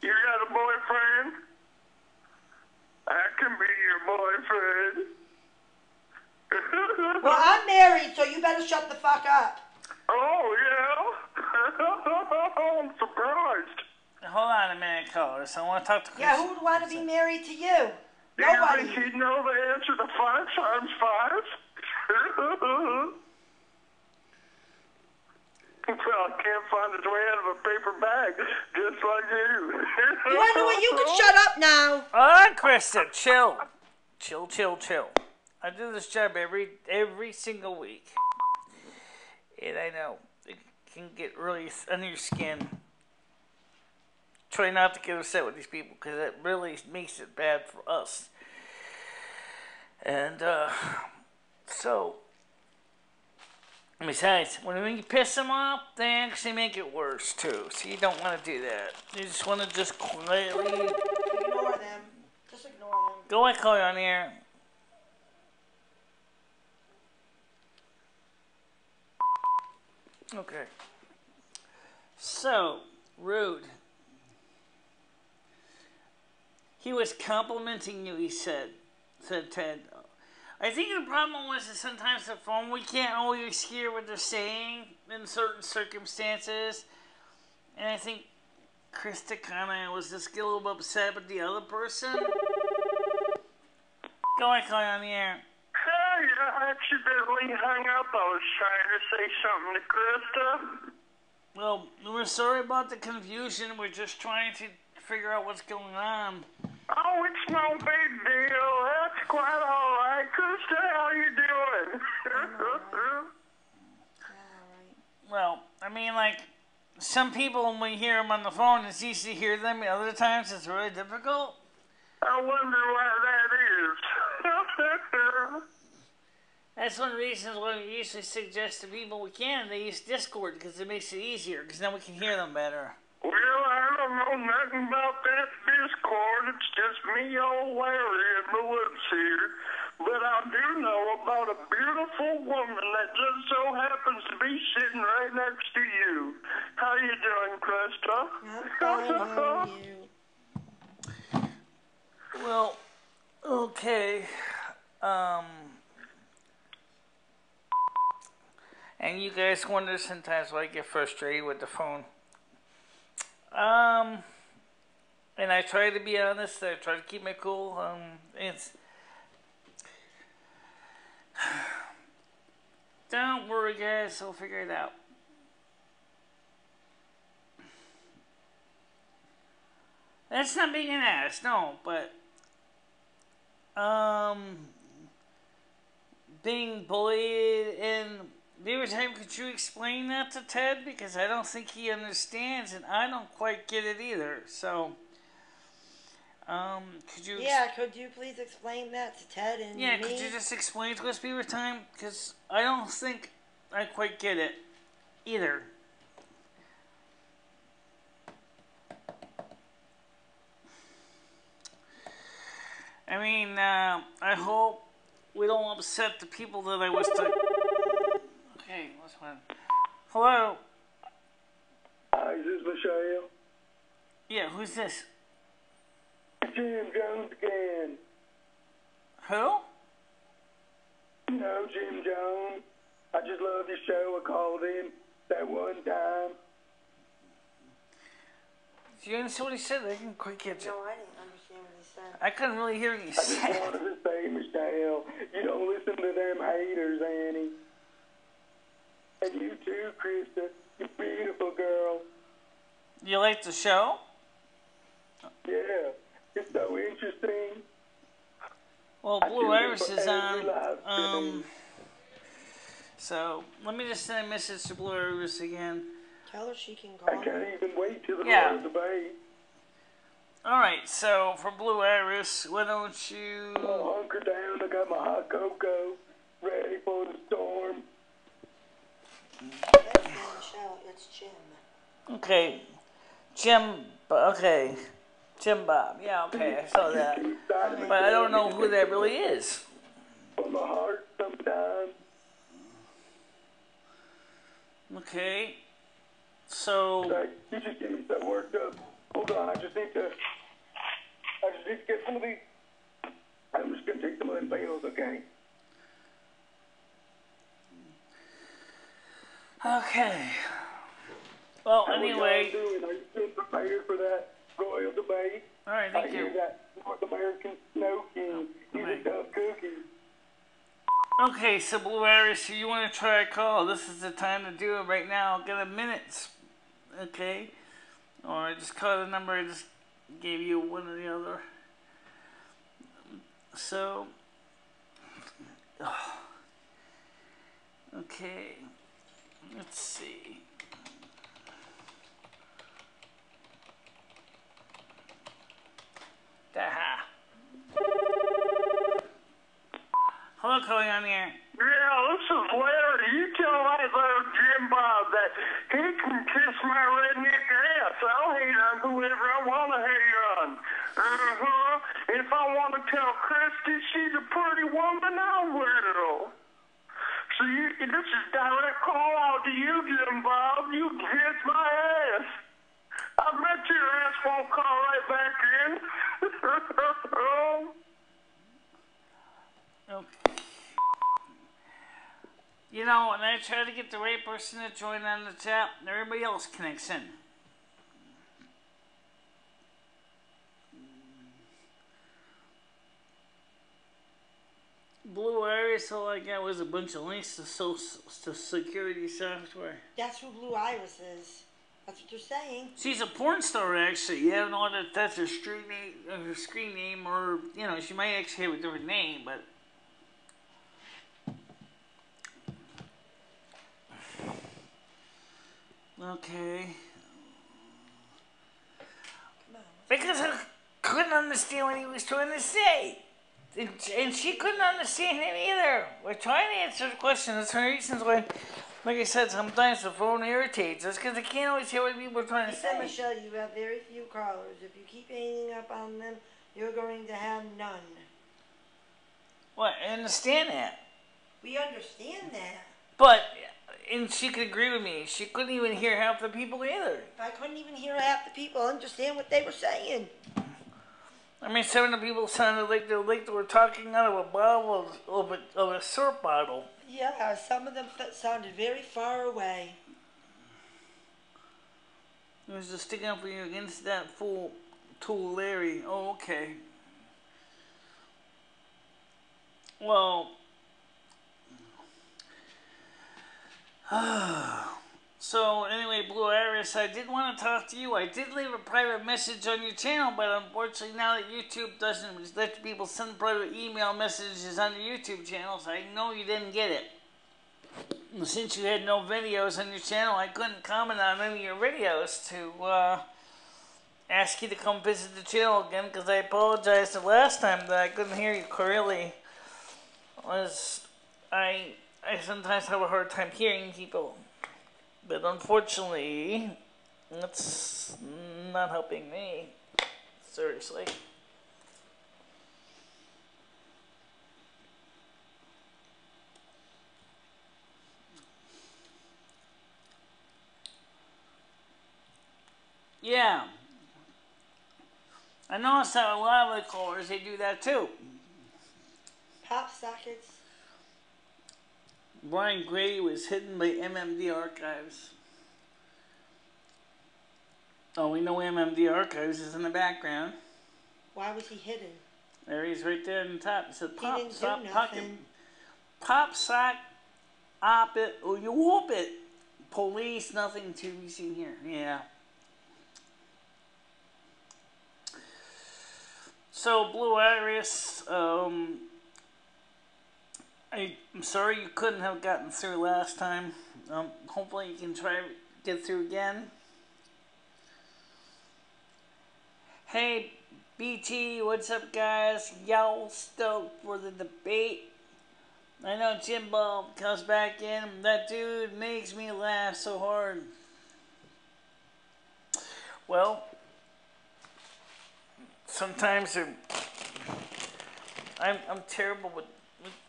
You got a boyfriend? I can be your boyfriend. Well, I'm married, so you better shut the fuck up. Oh, yeah? I'm surprised. Hold on a minute, callers. I want to talk to Chris. Yeah, who would want to be married to you? Do you Nobody. think he'd know the answer to 5 times 5? Well, I can't find his way out of a paper bag, just like you. You want to know what? You can shut up now. All right, Krista, chill. Chill. I do this job every single week. And I know it can get really under your skin. Try not to get upset with these people because it really makes it bad for us. And so, besides, when you piss them off, they actually make it worse too. So you don't want to do that. You just want to just quietly Ignore them. Just ignore them. go and call you on here. Okay. So, rude. He was complimenting you, he said Ted. I think the problem was that sometimes the phone, we can't always hear what they're saying in certain circumstances. And I think Krista kind of was just a little bit upset with the other person. Go ahead, call you on the air. Hey, I accidentally hung up. I was trying to say something to Krista. Well, we're sorry about the confusion. We're just trying to figure out what's going on. Oh, it's no big deal. That's quite all right. Krista, how you doing? Well, I mean, like, some people, when we hear them on the phone, it's easy to hear them. Other times, it's really difficult. I wonder why that is. That's one of the reasons why we usually suggest to people we can, they use Discord, because it makes it easier, because then we can hear them better. Well, I don't know nothing about that Discord. It's just me, old Larry, in the woods here. But I do know about a beautiful woman that just so happens to be sitting right next to you. How you doing, Krista? I'm fine. How are you? Well, okay. And you guys wonder sometimes why I get frustrated with the phone. And I try to be honest. I try to keep my cool. Don't worry, guys. I'll figure it out. That's not being an ass, no. But being bullied and every time, could you explain that to Ted? Because I don't think he understands, and I don't quite get it either. So, could you? Yeah, could you please explain that to Ted and me? Yeah, could you just explain to us every time? Because I don't think I quite get it either. I mean, I hope we don't upset the people that I was talking. Okay, what's one? Hello? Hi, is this Michele? Yeah, who's this? Jim Jones again. Who? You know, Jim Jones. I just love your show. I called in that one time. Did you understand what he said? I didn't quite catch it. No, I didn't understand what he said. I couldn't really hear what you I just said. wanted to say, Michele, you don't listen to them haters, Annie. And you too, Krista. You beautiful girl. You like the show? Yeah, it's so interesting. Well, Blue Iris is on. So let me just send a message to Blue Iris again. Tell her she can call I can't even wait till the Yeah. royal debate. Alright, so for Blue Iris, why don't you... I'll hunker down. I got my hot cocoa ready for the storm. That's not Michele, it's Jim. Okay. Jim... Okay. Jim Bob. Yeah, okay, I saw that. But I don't know who that really is. For my heart sometimes. Okay. So... Like, you just get me so worked up. Hold on, I just need to get some of these. I'm just gonna take some of them pills, okay? Okay. Well, How anyway... are y'all doing? Are you still prepared for that royal debate? Alright, thank I hear you. that North American Snow King. He's a tough cookie. Okay, so Blue Iris, if you want to try a call, this is the time to do it right now. Get a minute. Okay? Or just call the number I just gave you, one or the other. So, okay, let's see. Daha. Hello, calling on the air. Yeah, this is Larry. You tell that little Jim Bob that he can kiss my redneck ass. I'll hate on whoever I want to hate on. If I want to tell Christy she's a pretty woman, I will. So this is direct call out to you, Jim Bob. You can kiss my ass. I bet your ass won't call right back in. Okay. You know, when I try to get the right person to join on the chat, everybody else connects in. Blue Iris, all I got was a bunch of links to security software. That's who Blue Iris is. That's what they're saying. She's a porn star, actually. You don't know that that's her screen name, or, you know, she might actually have a different name, but... Okay. Because I couldn't understand what he was trying to say. And she couldn't understand him either. We're trying to answer the question. That's one of the reasons why, like I said, sometimes the phone irritates us because I can't always hear what people are trying to He said, say. Michele, you have very few callers. If you keep hanging up on them, you're going to have none. What? I understand that. We understand that. But, and she could agree with me, she couldn't even hear half the people either. I couldn't even hear half the people understand what they were saying. I mean, some of the people sounded like they were talking out of a bottle of a syrup bottle. Yeah, some of them sounded very far away. It was just sticking up for you against that fool, tool Larry. Oh, okay. Well, so anyway, Blue Iris, I did want to talk to you. I did leave a private message on your channel, but unfortunately now that YouTube doesn't let people send private email messages on the YouTube channels, I know you didn't get it. And since you had no videos on your channel, I couldn't comment on any of your videos to ask you to come visit the channel again, because I apologized the last time that I couldn't hear you clearly. I sometimes have a hard time hearing people. But unfortunately, that's not helping me. Seriously. Yeah. I noticed that a lot of the callers, they do that too. Pop sockets. Brian Grady was hidden by MMD archives. Oh, we know MMD archives is in the background. Why was he hidden? There he is right there in the top. It said pop, He didn't sock, do pocket. nothing. Pop, sock, op it, or you whoop it. Police, nothing to be seen here. Yeah. So, Blue Iris, I'm sorry you couldn't have gotten through last time. Hopefully you can try to get through again. Hey, BT, what's up, guys? Y'all stoked for the debate. I know Jimbo comes back in. That dude makes me laugh so hard. Well, sometimes I'm terrible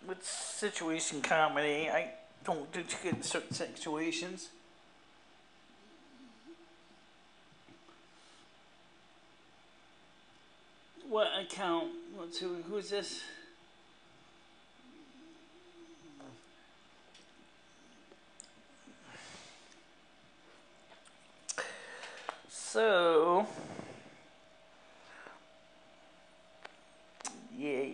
with situation comedy. I don't do too good in certain situations. What account? Who's this? So, yeah.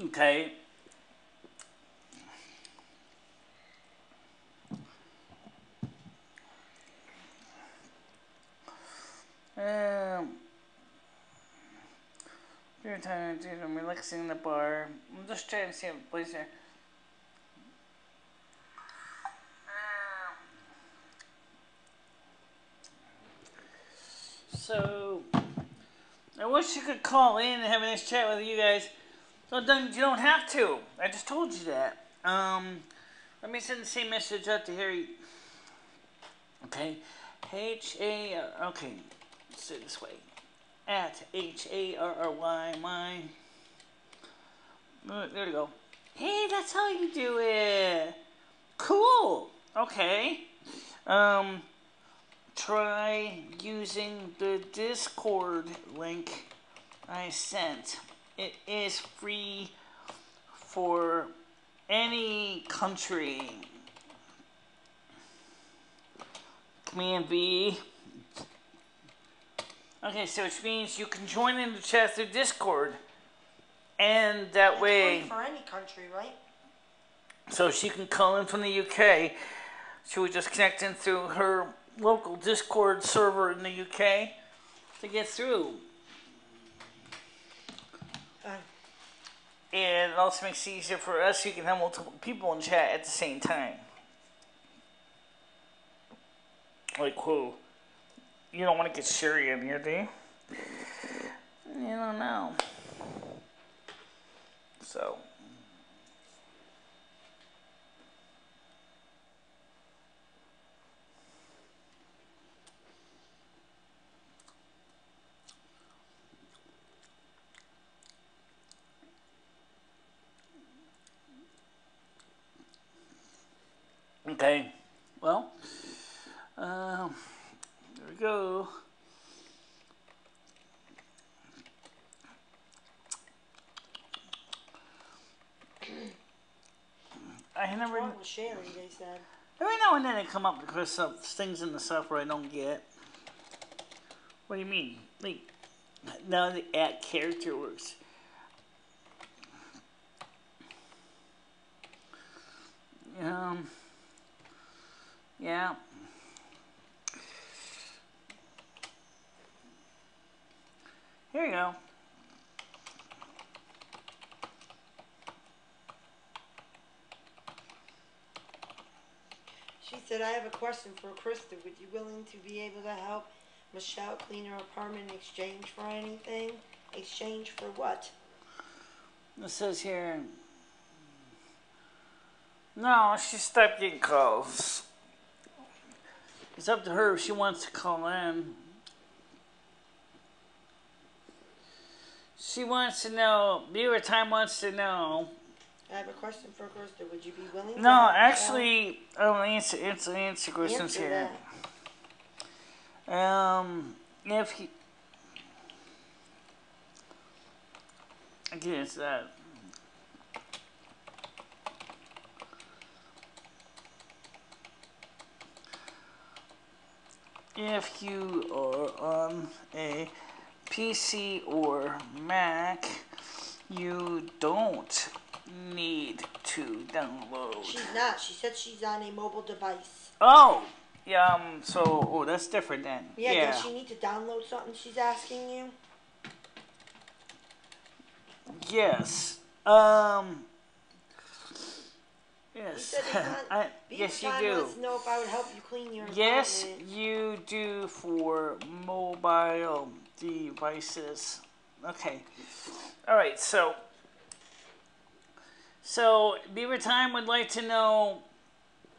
Okay. Every time I do, I'm relaxing in the bar. I'm just trying to see a place there. So, I wish you could call in and have a nice chat with you guys. So you don't have to. I just told you that. Let me send the same message out to Harry. Okay. Okay. Let's say it this way. At HARRY, my. There we go. Hey, that's how you do it. Cool. Okay. Try using the Discord link I sent. It is free for any country. Command V. Okay, so which means you can join in the chat through Discord. And that way... Free for any country, right? So she can call in from the UK. She would just connect in through her local Discord server in the UK to get through. And it also makes it easier for us. You can have multiple people in chat at the same time. Like, who? You don't want to get Sherry in here, do you? You don't know. So. Okay. Well. There we go. I never. Wrong with Sherry, they said. Every now and then they come up because of things in the software I don't get. What do you mean? Like, now the add character works. Yeah. Here you go. She said, I have a question for Krista. Would you willing to be able to help Michelle clean her apartment in exchange for anything? Exchange for what? It says here, no, she stopped getting calls. It's up to her if she wants to call in. She wants to know, Beaver Time wants to know. I have a question for Krista. Would you be willing to No, help actually, I'll answer questions Answer here. If he, I can answer that. If you are on a PC or Mac, you don't need to download. She's not. She said she's on a mobile device. Oh, yeah. So, that's different then. Yeah. Does she need to download something? She's asking you. Yes. Yes. Yes, you do. Wants to know if I would help you clean your Yes, apartment. you do for mobile devices. Okay. All right. So Beaver Time would like to know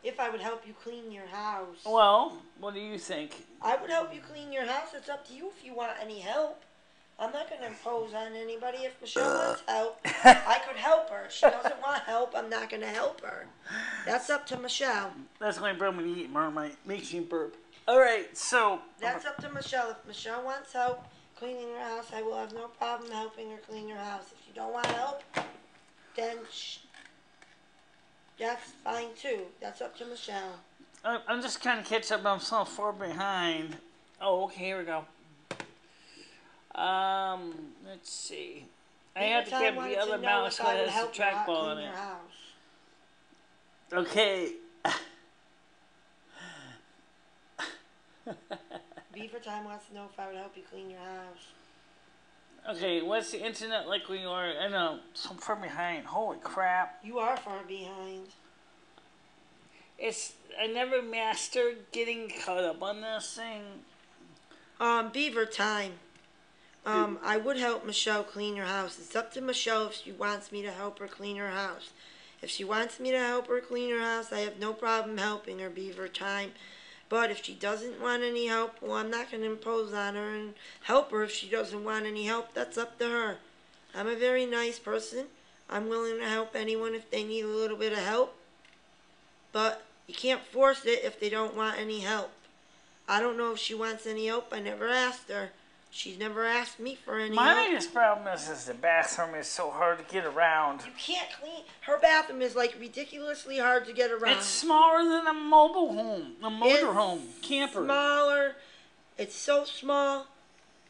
if I would help you clean your house. Well, what do you think? I would help you clean your house. It's up to you if you want any help. I'm not going to impose on anybody. If Michelle wants help, I could help her. If she doesn't want help, I'm not going to help her. That's up to Michelle. That's my problem when you eat Marmite. Makes me burp. All right, so... That's up to Michelle. If Michelle wants help cleaning her house, I will have no problem helping her clean her house. If you don't want help, then that's fine too. That's up to Michelle. I'm just trying to catch up. I'm so far behind. Oh, okay, here we go. Let's see. I have to get the other mouse that has the trackball in it. Okay. Beaver Time wants to know if I would help you clean your house. Okay, what's the internet like when you are? I know, so far behind. Holy crap. You are far behind. I never mastered getting caught up on this thing. Beaver Time. I would help Michelle clean her house. It's up to Michelle if she wants me to help her clean her house. If she wants me to help her clean her house, I have no problem helping her, Beaver Time. But if she doesn't want any help, well, I'm not going to impose on her and help her if she doesn't want any help. That's up to her. I'm a very nice person. I'm willing to help anyone if they need a little bit of help. But you can't force it if they don't want any help. I don't know if she wants any help. I never asked her. She's never asked me for any help. My biggest problem is the bathroom is so hard to get around. You can't clean. Her bathroom is like ridiculously hard to get around. It's smaller than a mobile home, a motorhome, camper. Smaller. It's so small.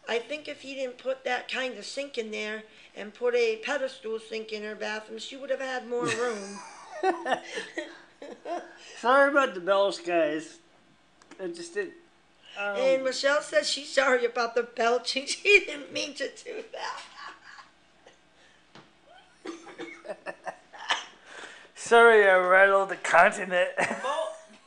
I think if he didn't put that kind of sink in there and put a pedestal sink in her bathroom, she would have had more room. Sorry about the belch, guys. I just did. And Michelle says she's sorry about the belching. She didn't mean to do that. Sorry, I rattled the continent.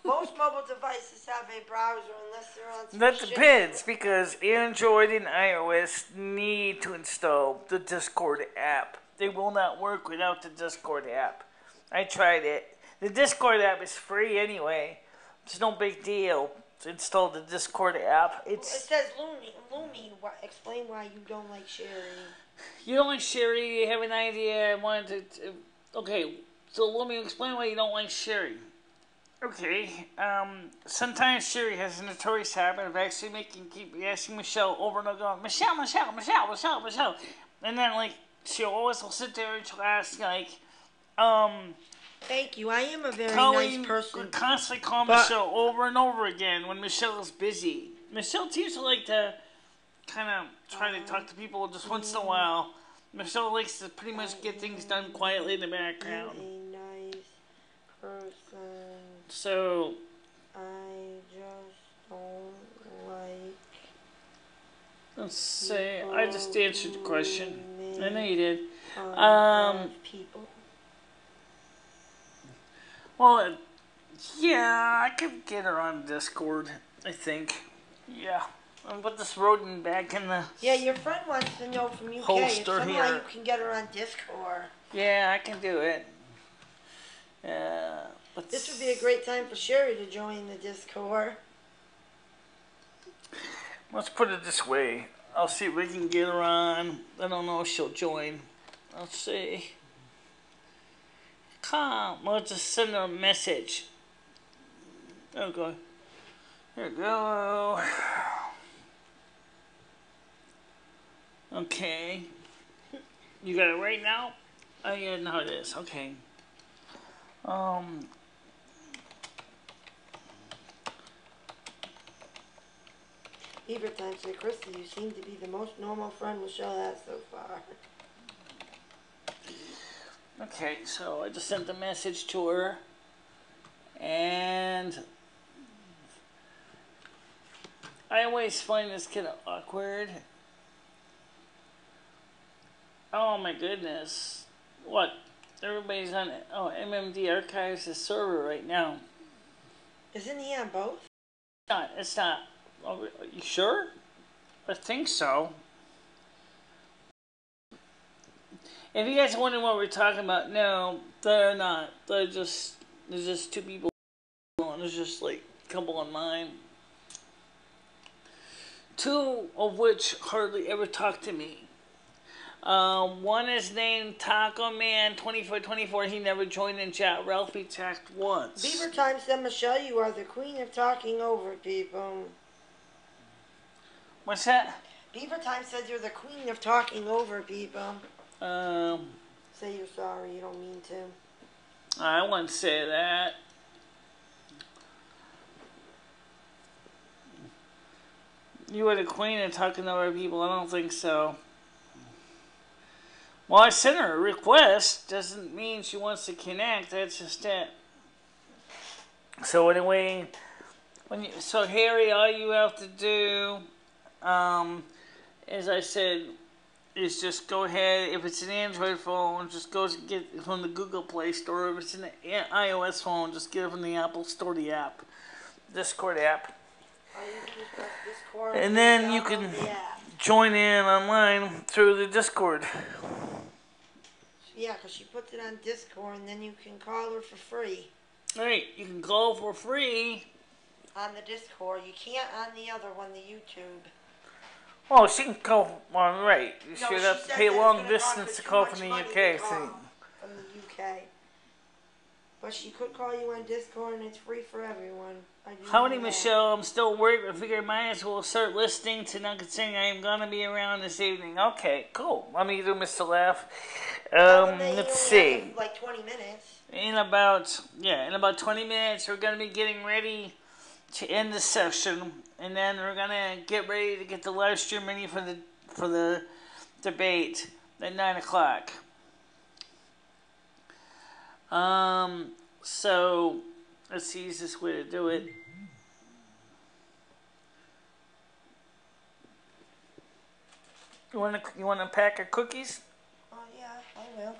Most mobile devices have a browser unless they're on some That depends, because Android and iOS need to install the Discord app. They will not work without the Discord app. I tried it. The Discord app is free anyway. It's no big deal to install the Discord app. It says Lumi. Explain why you don't like Sherry. You don't like Sherry? You have an idea? I wanted to... Okay, so let me explain why you don't like Sherry. Okay, sometimes Sherry has a notorious habit of actually keep asking Michelle over and over, Michelle. And then, like, she'll always will sit there and she'll ask, like, Thank you. I am a very nice person. Constantly call Michelle over and over again when Michelle is busy. Michelle seems to like to kind of try to talk to people just once in a while. Michelle likes to pretty much get things done quietly in the background. I'm a nice person. So... I just don't like... Let's say, I just answered the question. I know you did. People. Well, yeah, I could get her on Discord, I think. Yeah. I'll put this rodent back in the... Yeah, your friend wants to know from UK if somehow you can get her on Discord. Yeah, I can do it. This would be a great time for Sherry to join the Discord. Let's put it this way. I'll see if we can get her on. I don't know if she'll join. Let's see. Come, we'll just send her a message. Okay. Here we go. Okay. You got it right now? Oh yeah, no it is. Okay. Beaver Time said, Christy, you seem to be the most normal friend Michelle has so far. Okay, so I just sent the message to her. And I always find this kind of awkward. Oh my goodness. What? Everybody's on it. Oh, MMD archives the server right now. Isn't he on both? It's not. Oh, are you sure? I think so. If you guys are wondering what we're talking about, no, they're not. There's just two people. There's just like a couple on mine. Two of which hardly ever talk to me. One is named Taco Man 2424. He never joined in chat. Ralphie talked once. Beaver Time said, Michelle, you are the queen of talking over people. What's that? Beaver Time says you're the queen of talking over people. Say you're sorry, you don't mean to. I wouldn't say that. You are the queen of talking over people. I don't think so. Well, I sent her a request. Doesn't mean she wants to connect. That's just it. So anyway, so Harry, all you have to do, as I said, is just go ahead. If it's an Android phone, just go get it from the Google Play Store. If it's an iOS phone, just get it from the Apple Store, the app, Discord app. And then you can join in online through the Discord. Yeah, because she puts it on Discord, and then you can call her for free. Right, you can call for free. On the Discord. You can't on the other one, the YouTube. Oh, she can call, well, right. You No, should she have to said pay that long it's gonna distance cost to her call too from the much UK. money to See. call from the UK. But she could call you on Discord, and it's free for everyone. Howdy, Michelle. I'm still worried, but I figured I might as well start listening to Nugget saying I am going to be around this evening. Okay, cool. Let me do Mr. Laugh. Let's see. Like 20 minutes. In about 20 minutes, we're going to be getting ready to end the session, and then we're going to get ready to get the live stream ready for the debate at 9 o'clock. So let's use this way to do it. You want a pack of cookies? Oh yeah, I will.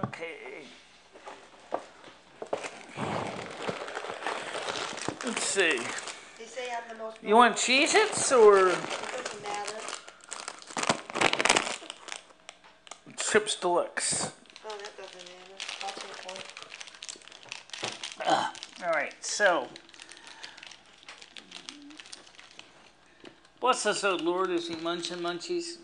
Okay. Let's see. They say I'm the most. You want Cheez-Its or? It doesn't matter. Chips Deluxe. Oh, that doesn't matter. I'll take one. Alright, so. Bless us, O Lord, as we munch and munchies.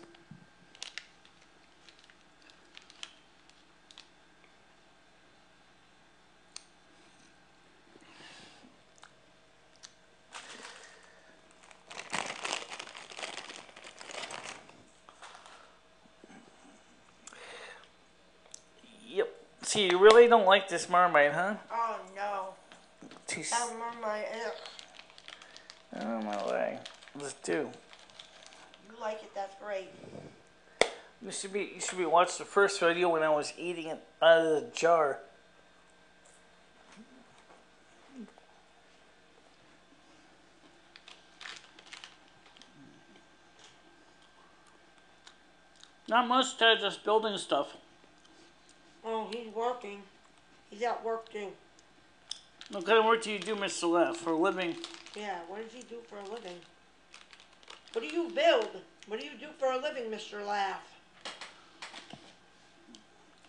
Yep. See, you really don't like this Marmite, huh? Oh no. Jeez. That Marmite. Oh my way. Let's do. You like it? That's great. You should be watching the first video when I was eating it out of the jar. Not much, Ted, just building stuff. Oh, he's working. He's at work too. What kind of work do you do, Mr. Left, for a living? Yeah, what does he do for a living? What do you build? What do you do for a living, Mr. Laugh?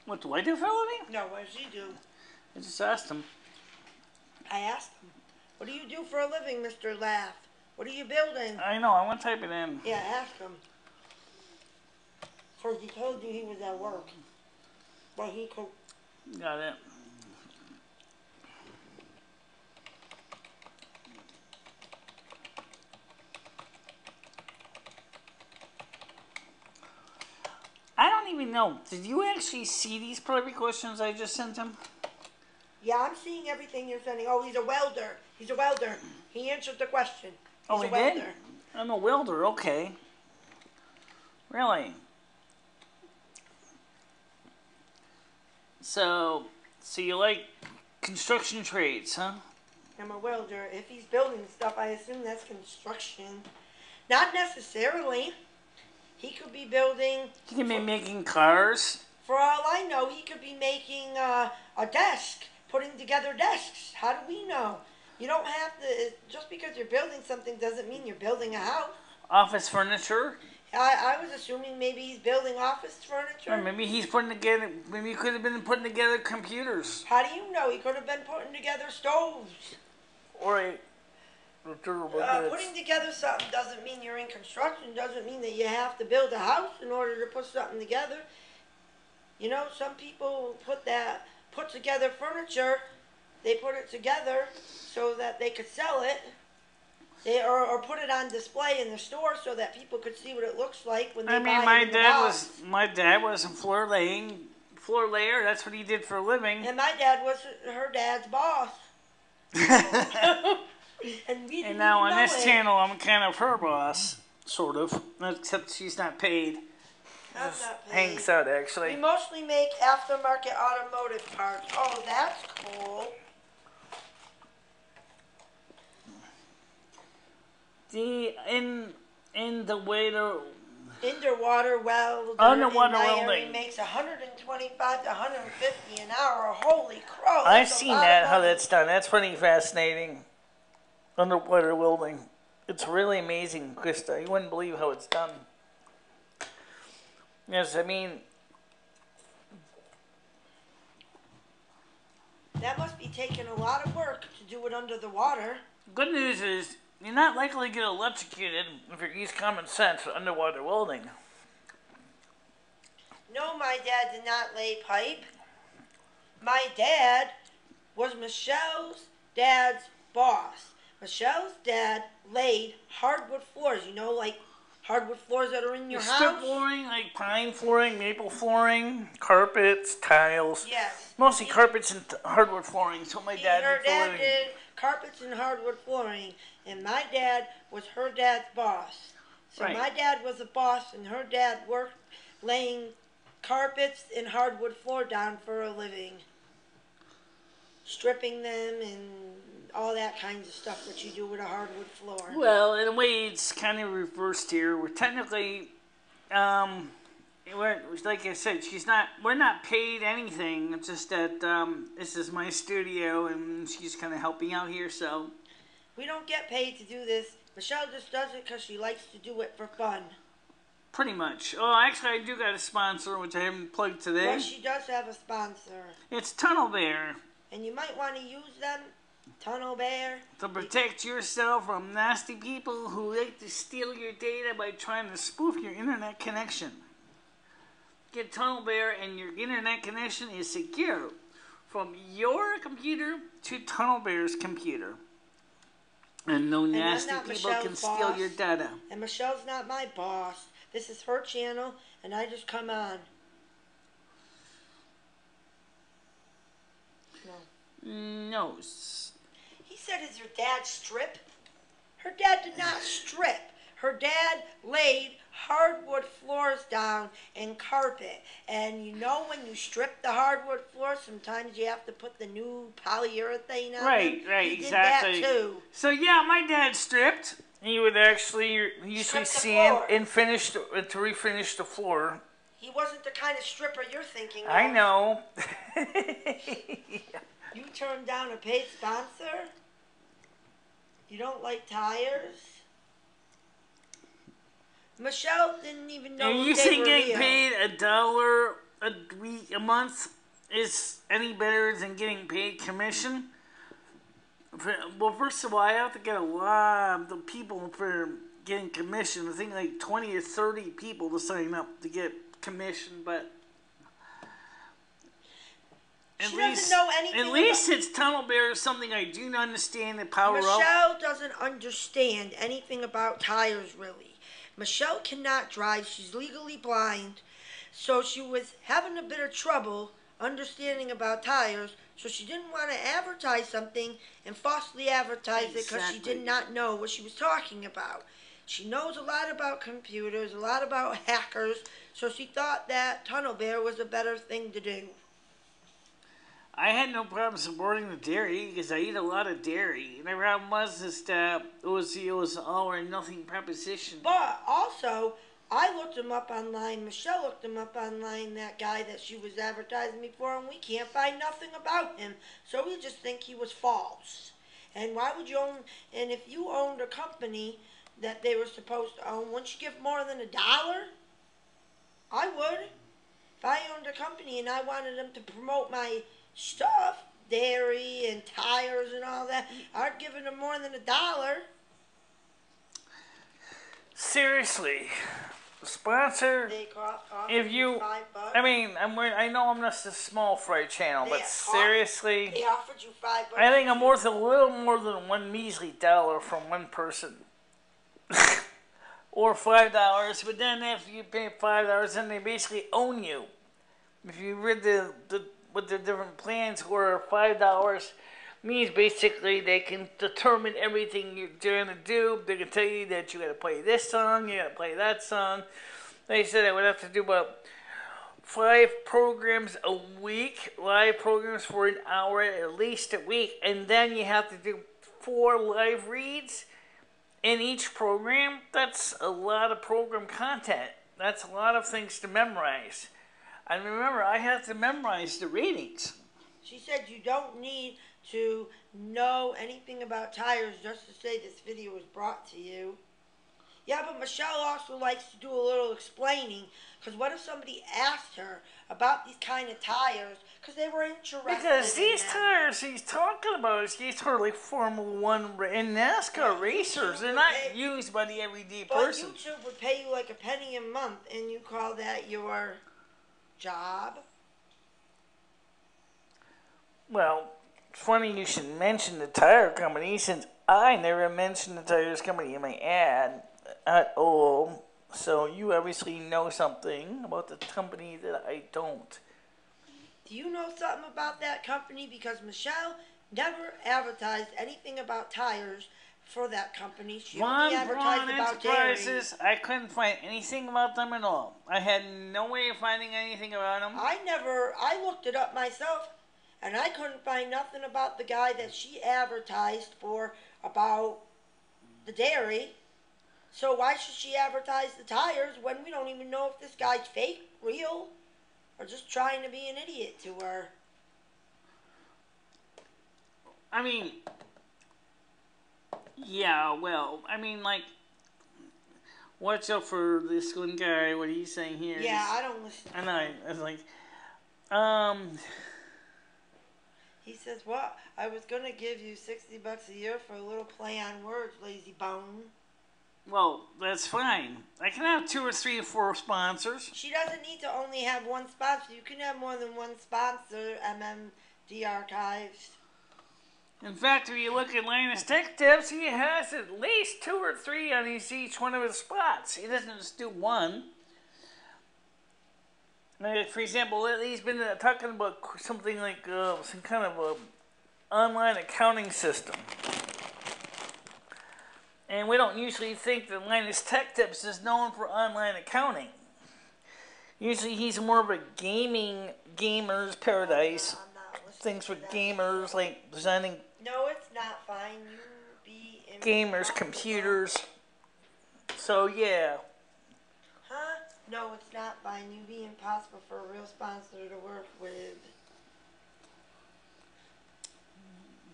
What do I do for a living? No, what does he do? I just asked him. I asked him. What do you do for a living, Mr. Laugh? What are you building? I know, I want to type it in. Yeah, ask him. Because he told you he was at work. But he could... Got it. I don't even know. Did you actually see these private questions I just sent him? Yeah, I'm seeing everything you're sending. Oh, he's a welder. He's a welder. He answered the question. He's Oh, he a welder. did? I'm a welder, okay. Really? So you like construction trades, huh? I'm a welder. If he's building stuff, I assume that's construction. Not necessarily. He could be building... He can be making cars. For all I know, he could be making a desk, putting together desks. How do we know? You don't have to... Just because you're building something doesn't mean you're building a house. Office furniture. I was assuming maybe he's building office furniture. Or maybe he's putting together... Maybe he could have been putting together computers. How do you know? He could have been putting together stoves. Or a... Putting together something doesn't mean you're in construction. Doesn't mean that you have to build a house in order to put something together. You know, some people put together furniture. They put it together so that they could sell it. Or put it on display in the store so that people could see what it looks like when they buy it my in the box. my dad was a floor layer. That's what he did for a living. And my dad was her dad's boss. And now on this channel, I'm kind of her boss, sort of. Except she's not paid. Just not paid. Hangs out, actually. We mostly make aftermarket automotive parts. Oh, that's cool. In the way to underwater welder underwater in my welding area makes 125 to 150 an hour. Holy crow! I've seen that how that's done. That's pretty fascinating. Underwater welding. It's really amazing, Krista. You wouldn't believe how it's done. Yes, I mean, that must be taking a lot of work to do it under the water. Good news is you're not likely to get electrocuted if you use common sense for underwater welding. No, my dad did not lay pipe. My dad was Michelle's dad's boss. Michelle's dad laid hardwood floors, you know, like hardwood floors that are in your house. Strip flooring, like pine flooring, maple flooring, carpets, tiles. Yes. Mostly carpets and hardwood flooring. So my dad her did for a dad living. did carpets and hardwood flooring, and my dad was her dad's boss. So Right. my dad was a boss, and her dad worked laying carpets and hardwood floor down for a living. Stripping them and all that kinds of stuff that you do with a hardwood floor. Well, in a way, it's kind of reversed here. We're technically, like I said, we're not paid anything. It's just that this is my studio, and she's kind of helping out here, so. We don't get paid to do this. Michelle just does it because she likes to do it for fun. Pretty much. Oh, actually, I do got a sponsor, which I haven't plugged today. Well, she does have a sponsor. It's Tunnel Bear. And you might want to use them. Tunnel Bear. To protect yourself from nasty people who like to steal your data by trying to spoof your internet connection. Get Tunnel Bear and your internet connection is secure from your computer to Tunnel Bear's computer. And no nasty people can steal your data. And Michelle's not my boss. This is her channel, and I just come on. No. He said, is your dad strip? Her dad did not strip. Her dad laid hardwood floors down and carpet. And you know when you strip the hardwood floor, sometimes you have to put the new polyurethane on Right, them. right, He exactly. did that too. So yeah, my dad stripped. He would actually usually sand and refinish the floor. He wasn't the kind of stripper you're thinking of. I know. You turned down a paid sponsor? You don't like tires? Michelle didn't even know And if you they think were getting real. paid $1 a week, a month is any better than getting paid commission? Well, first of all, I have to get a lot of the people for getting commission. I think like 20 or 30 people to sign up to get commission, but She doesn't know anything. At least it's Tunnel Bear is something I do not understand and power up. Michele doesn't understand anything about tires, really. Michele cannot drive. She's legally blind. So she was having a bit of trouble understanding about tires. So she didn't want to advertise something and falsely advertise it because she did not know what she was talking about. She knows a lot about computers, a lot about hackers. So she thought that Tunnel Bear was a better thing to do. I had no problem supporting the dairy because I eat a lot of dairy. And the problem was that it was all or nothing proposition. But also, I looked him up online. Michele looked him up online, that guy that she was advertising me for, and we can't find nothing about him. So we just think he was false. And why would you own, and if you owned a company that they were supposed to own, wouldn't you give more than $1? I would. If I owned a company and I wanted them to promote my stuff, dairy and tires and all that, I'd give them more than $1. Seriously, sponsor. They if you, $5. I mean, I know I'm just a small fry channel, but seriously, they offered you $5. I think I'm worth a little more than one measly dollar from one person, or $5. But then after you pay $5, then they basically own you. If you read what the different plans were, $5 means basically they can determine everything you're going to do. They can tell you that you got to play this song, you got to play that song. They said I would have to do about 5 programs a week, live programs for an hour at least a week, and then you have to do 4 live reads in each program. That's a lot of program content. That's a lot of things to memorize. And remember, I have to memorize the readings. She said you don't need to know anything about tires just to say this video was brought to you. Yeah, but Michele also likes to do a little explaining. Because what if somebody asked her about these kind of tires? Because they were interested. Because these tires he's talking about, these are like Formula 1 and NASCAR racers. They're not used by the everyday person. But YouTube would pay you like a penny a month, and you call that your job? Well, it's funny you should mention the tire company, since I never mentioned the tires company in my ad at all. So you obviously know something about the company that I don't. Do you know something about that company? Because Michele never advertised anything about tires for that company. She only advertised about dairy. I couldn't find anything about them at all. I had no way of finding anything about them. I looked it up myself, and I couldn't find nothing about the guy that she advertised for about the dairy. So why should she advertise the tires when we don't even know if this guy's fake, real, or just trying to be an idiot to her? I mean, yeah, well, I mean, like, watch out for this one guy, what he's saying here. Yeah, I don't listen. And I was like, He says, what? I was going to give you $60 a year for a little play on words, lazy bone. Well, that's fine. I can have 2 or 3 or 4 sponsors. She doesn't need to only have one sponsor. You can have more than one sponsor, MMD Archives. In fact, if you look at Linus Tech Tips, he has at least 2 or 3 on each one of his spots. He doesn't just do one. Like, for example, he's been talking about something like some kind of a online accounting system. And we don't usually think that Linus Tech Tips is known for online accounting. Usually he's more of a gamer's paradise. Things for gamers, like designing. No, it's not fine. You be gamers, computers. So, yeah. Huh? No, it's not fine. You be impossible for a real sponsor to work with.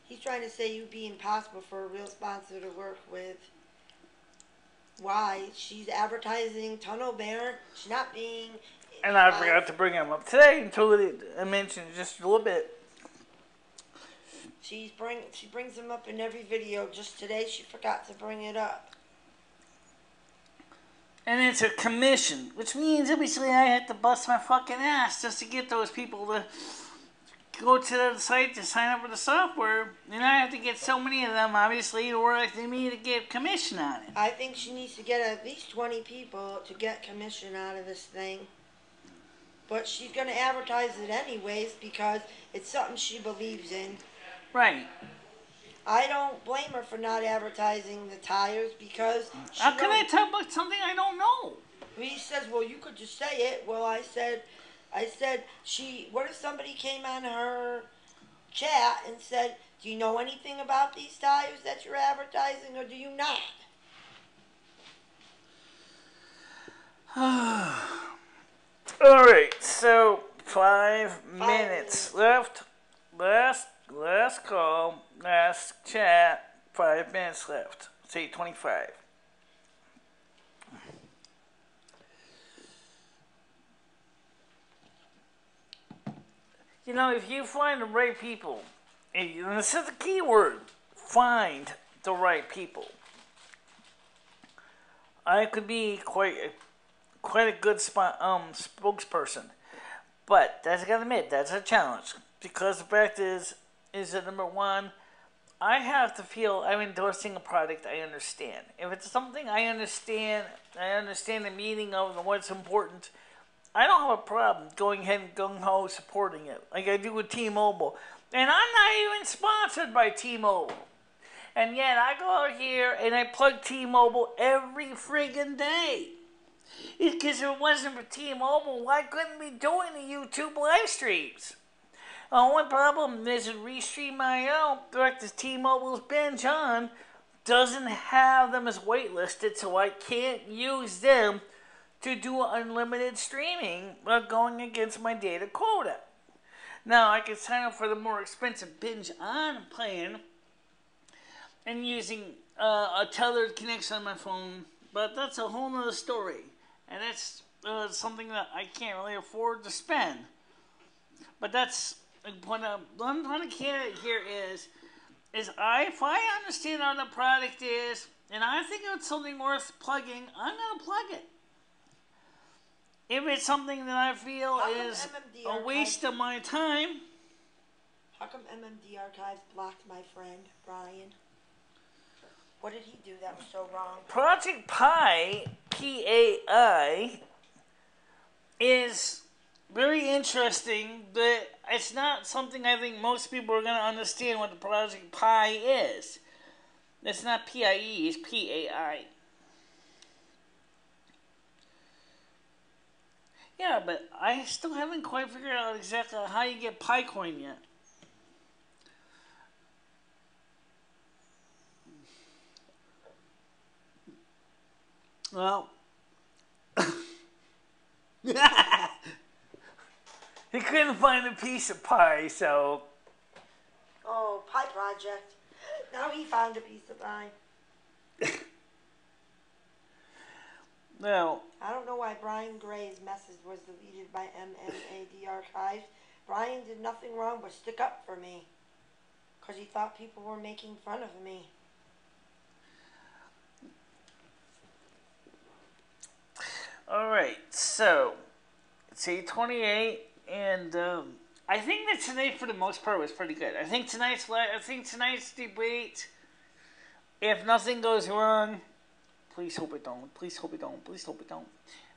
He's trying to say you'd be impossible for a real sponsor to work with. Why? She's advertising Tunnel Bear. She's not being... And I forgot to bring him up today until I mentioned just a little bit. She brings them up in every video. Just today she forgot to bring it up. And it's a commission, which means obviously I have to bust my fucking ass just to get those people to go to the site to sign up for the software. And I have to get so many of them, obviously, to work with me to get commission on it. I think she needs to get at least 20 people to get commission out of this thing. But she's going to advertise it anyways because it's something she believes in. Right. I don't blame her for not advertising the tires because... How can I talk about something I don't know? He says, well, you could just say it. Well, I said, what if somebody came on her chat and said, do you know anything about these tires that you're advertising or do you not? Alright, so 5 minutes left. Last call, last chat, 5 minutes left. It's 8:25. You know, if you find the right people, and this is the key word, find the right people. I could be quite a good spokesperson, but that's I gotta admit that's a challenge because the fact is that number one, I have to feel I'm endorsing a product I understand. If it's something I understand the meaning of and what's important. I don't have a problem going ahead and gung-ho supporting it, like I do with T-Mobile. And I'm not even sponsored by T-Mobile. And yet I go out here and I plug T-Mobile every friggin' day. Because if it wasn't for T-Mobile, why couldn't we be doing the YouTube live streams? The only problem is that Restream.io, direct as T-Mobile's binge on, doesn't have them as waitlisted, so I can't use them to do unlimited streaming without going against my data quota. Now, I can sign up for the more expensive binge on plan and using a tethered connection on my phone, but that's a whole nother story. And that's something that I can't really afford to spend. But that's what I'm trying to get at here is if I understand how the product is and I think it's something worth plugging, I'm going to plug it. If it's something that I feel is a waste of my time. How come MMD Archives blocked my friend, Brian? What did he do that was so wrong? Project Pi, P-A-I, is very interesting, but it's not something I think most people are going to understand what the Project Pi is. It's not P-I-E, it's P-A-I. Yeah, but I still haven't quite figured out exactly how you get Picoin yet. Well, he couldn't find a piece of pie, so... Oh, Pie Project. Now he found a piece of pie. No. I don't know why Brian Gray's message was deleted by MMAD Archives. Brian did nothing wrong but stick up for me. Because he thought people were making fun of me. Alright, so it's 8:28, and I think that tonight, for the most part, was pretty good. I think tonight's debate, if nothing goes wrong, please hope it don't, please hope it don't, please hope it don't,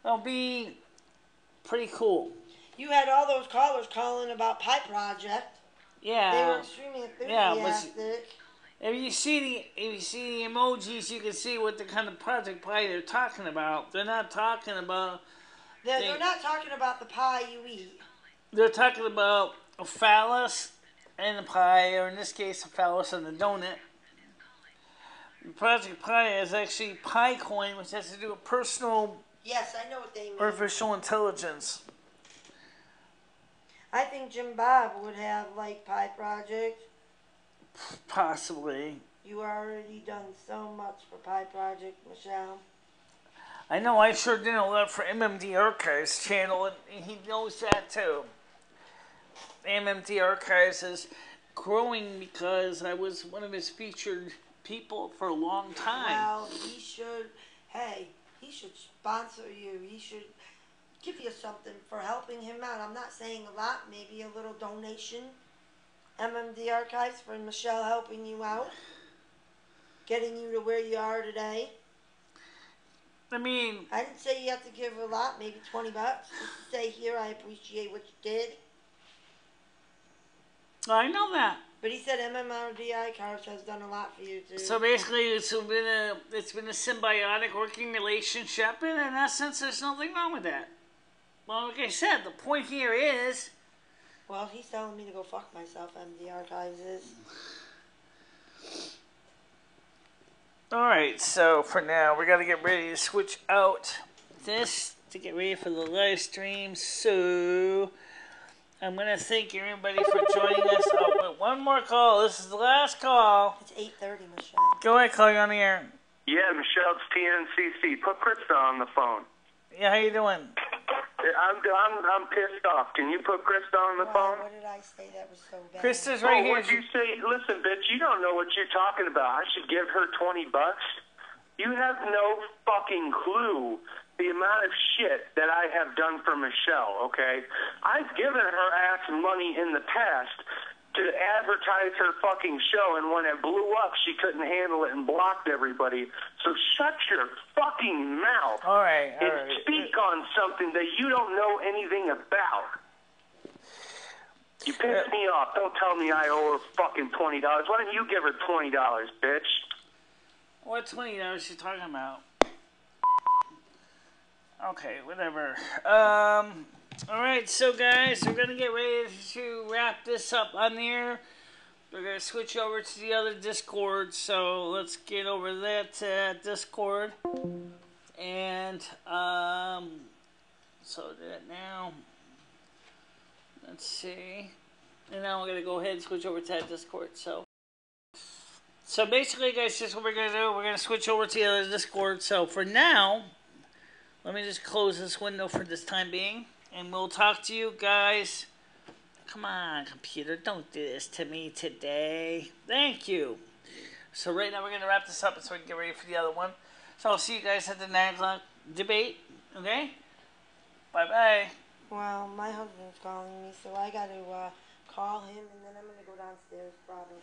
it'll be pretty cool. You had all those callers calling about Pie Project. Yeah. They were extremely enthusiastic. Yeah, if you see the emojis, you can see what the kind of Project Pi they're talking about. They're not talking about... They're not talking about the pie you eat. They're talking about a phallus and a pie, or in this case, a phallus and a donut. Project Pi is actually Picoin, which has to do with personal... Yes, I know what they mean. Artificial intelligence. I think Jim Bob would have, like, Pie Project. Possibly. You already done so much for Pie Project, Michelle. I know I sure did a lot for MMD Archives channel, and he knows that too. MMD Archives is growing because I was one of his featured people for a long time. Well, he should, he should sponsor you. He should give you something for helping him out. I'm not saying a lot, maybe a little donation. MMD Archives for Michele helping you out, getting you to where you are today. I mean, I didn't say you have to give a lot, maybe $20. Just to say, here, I appreciate what you did. I know that. But he said MMD Archives has done a lot for you too. So basically, it's been a symbiotic working relationship, and in essence, there's nothing wrong with that. Well, like I said, the point here is... Well, he's telling me to go fuck myself, MD Archives is. Alright, so for now, we got to get ready to switch out this to get ready for the live stream. So, I'm going to thank everybody for joining us. Oh, wait, one more call. This is the last call. It's 8:30, Michele. Go ahead, call you on the air. Yeah, Michelle, it's TNCC. Put Krista on the phone. Yeah, how you doing? I'm pissed off. Can you put Krista on the phone? What did I say that was so bad? Krista's right here. What'd you say? Listen, bitch, you don't know what you're talking about. I should give her $20. You have no fucking clue the amount of shit that I have done for Michelle, okay? I've given her ass money in the past to advertise her fucking show, and when it blew up, she couldn't handle it and blocked everybody. So shut your fucking mouth and speak on something that you don't know anything about. You piss me off. Don't tell me I owe her fucking $20. Why don't you give her $20, bitch? What $20 you talking about? Okay, whatever. Alright, so guys, we're going to get ready to wrap this up on there. We're going to switch over to the other Discord, so let's get over that Discord. And, so do that now. Let's see. And now we're going to go ahead and switch over to that Discord, so basically, guys, this is what we're going to do. We're going to switch over to the other Discord, so for now, let me just close this window for this time being. And we'll talk to you guys. Come on, computer. Don't do this to me today. Thank you. So right now we're going to wrap this up so we can get ready for the other one. So I'll see you guys at the 9 o'clock debate. Okay? Bye-bye. Well, my husband's calling me, so I got to call him, and then I'm going to go downstairs probably.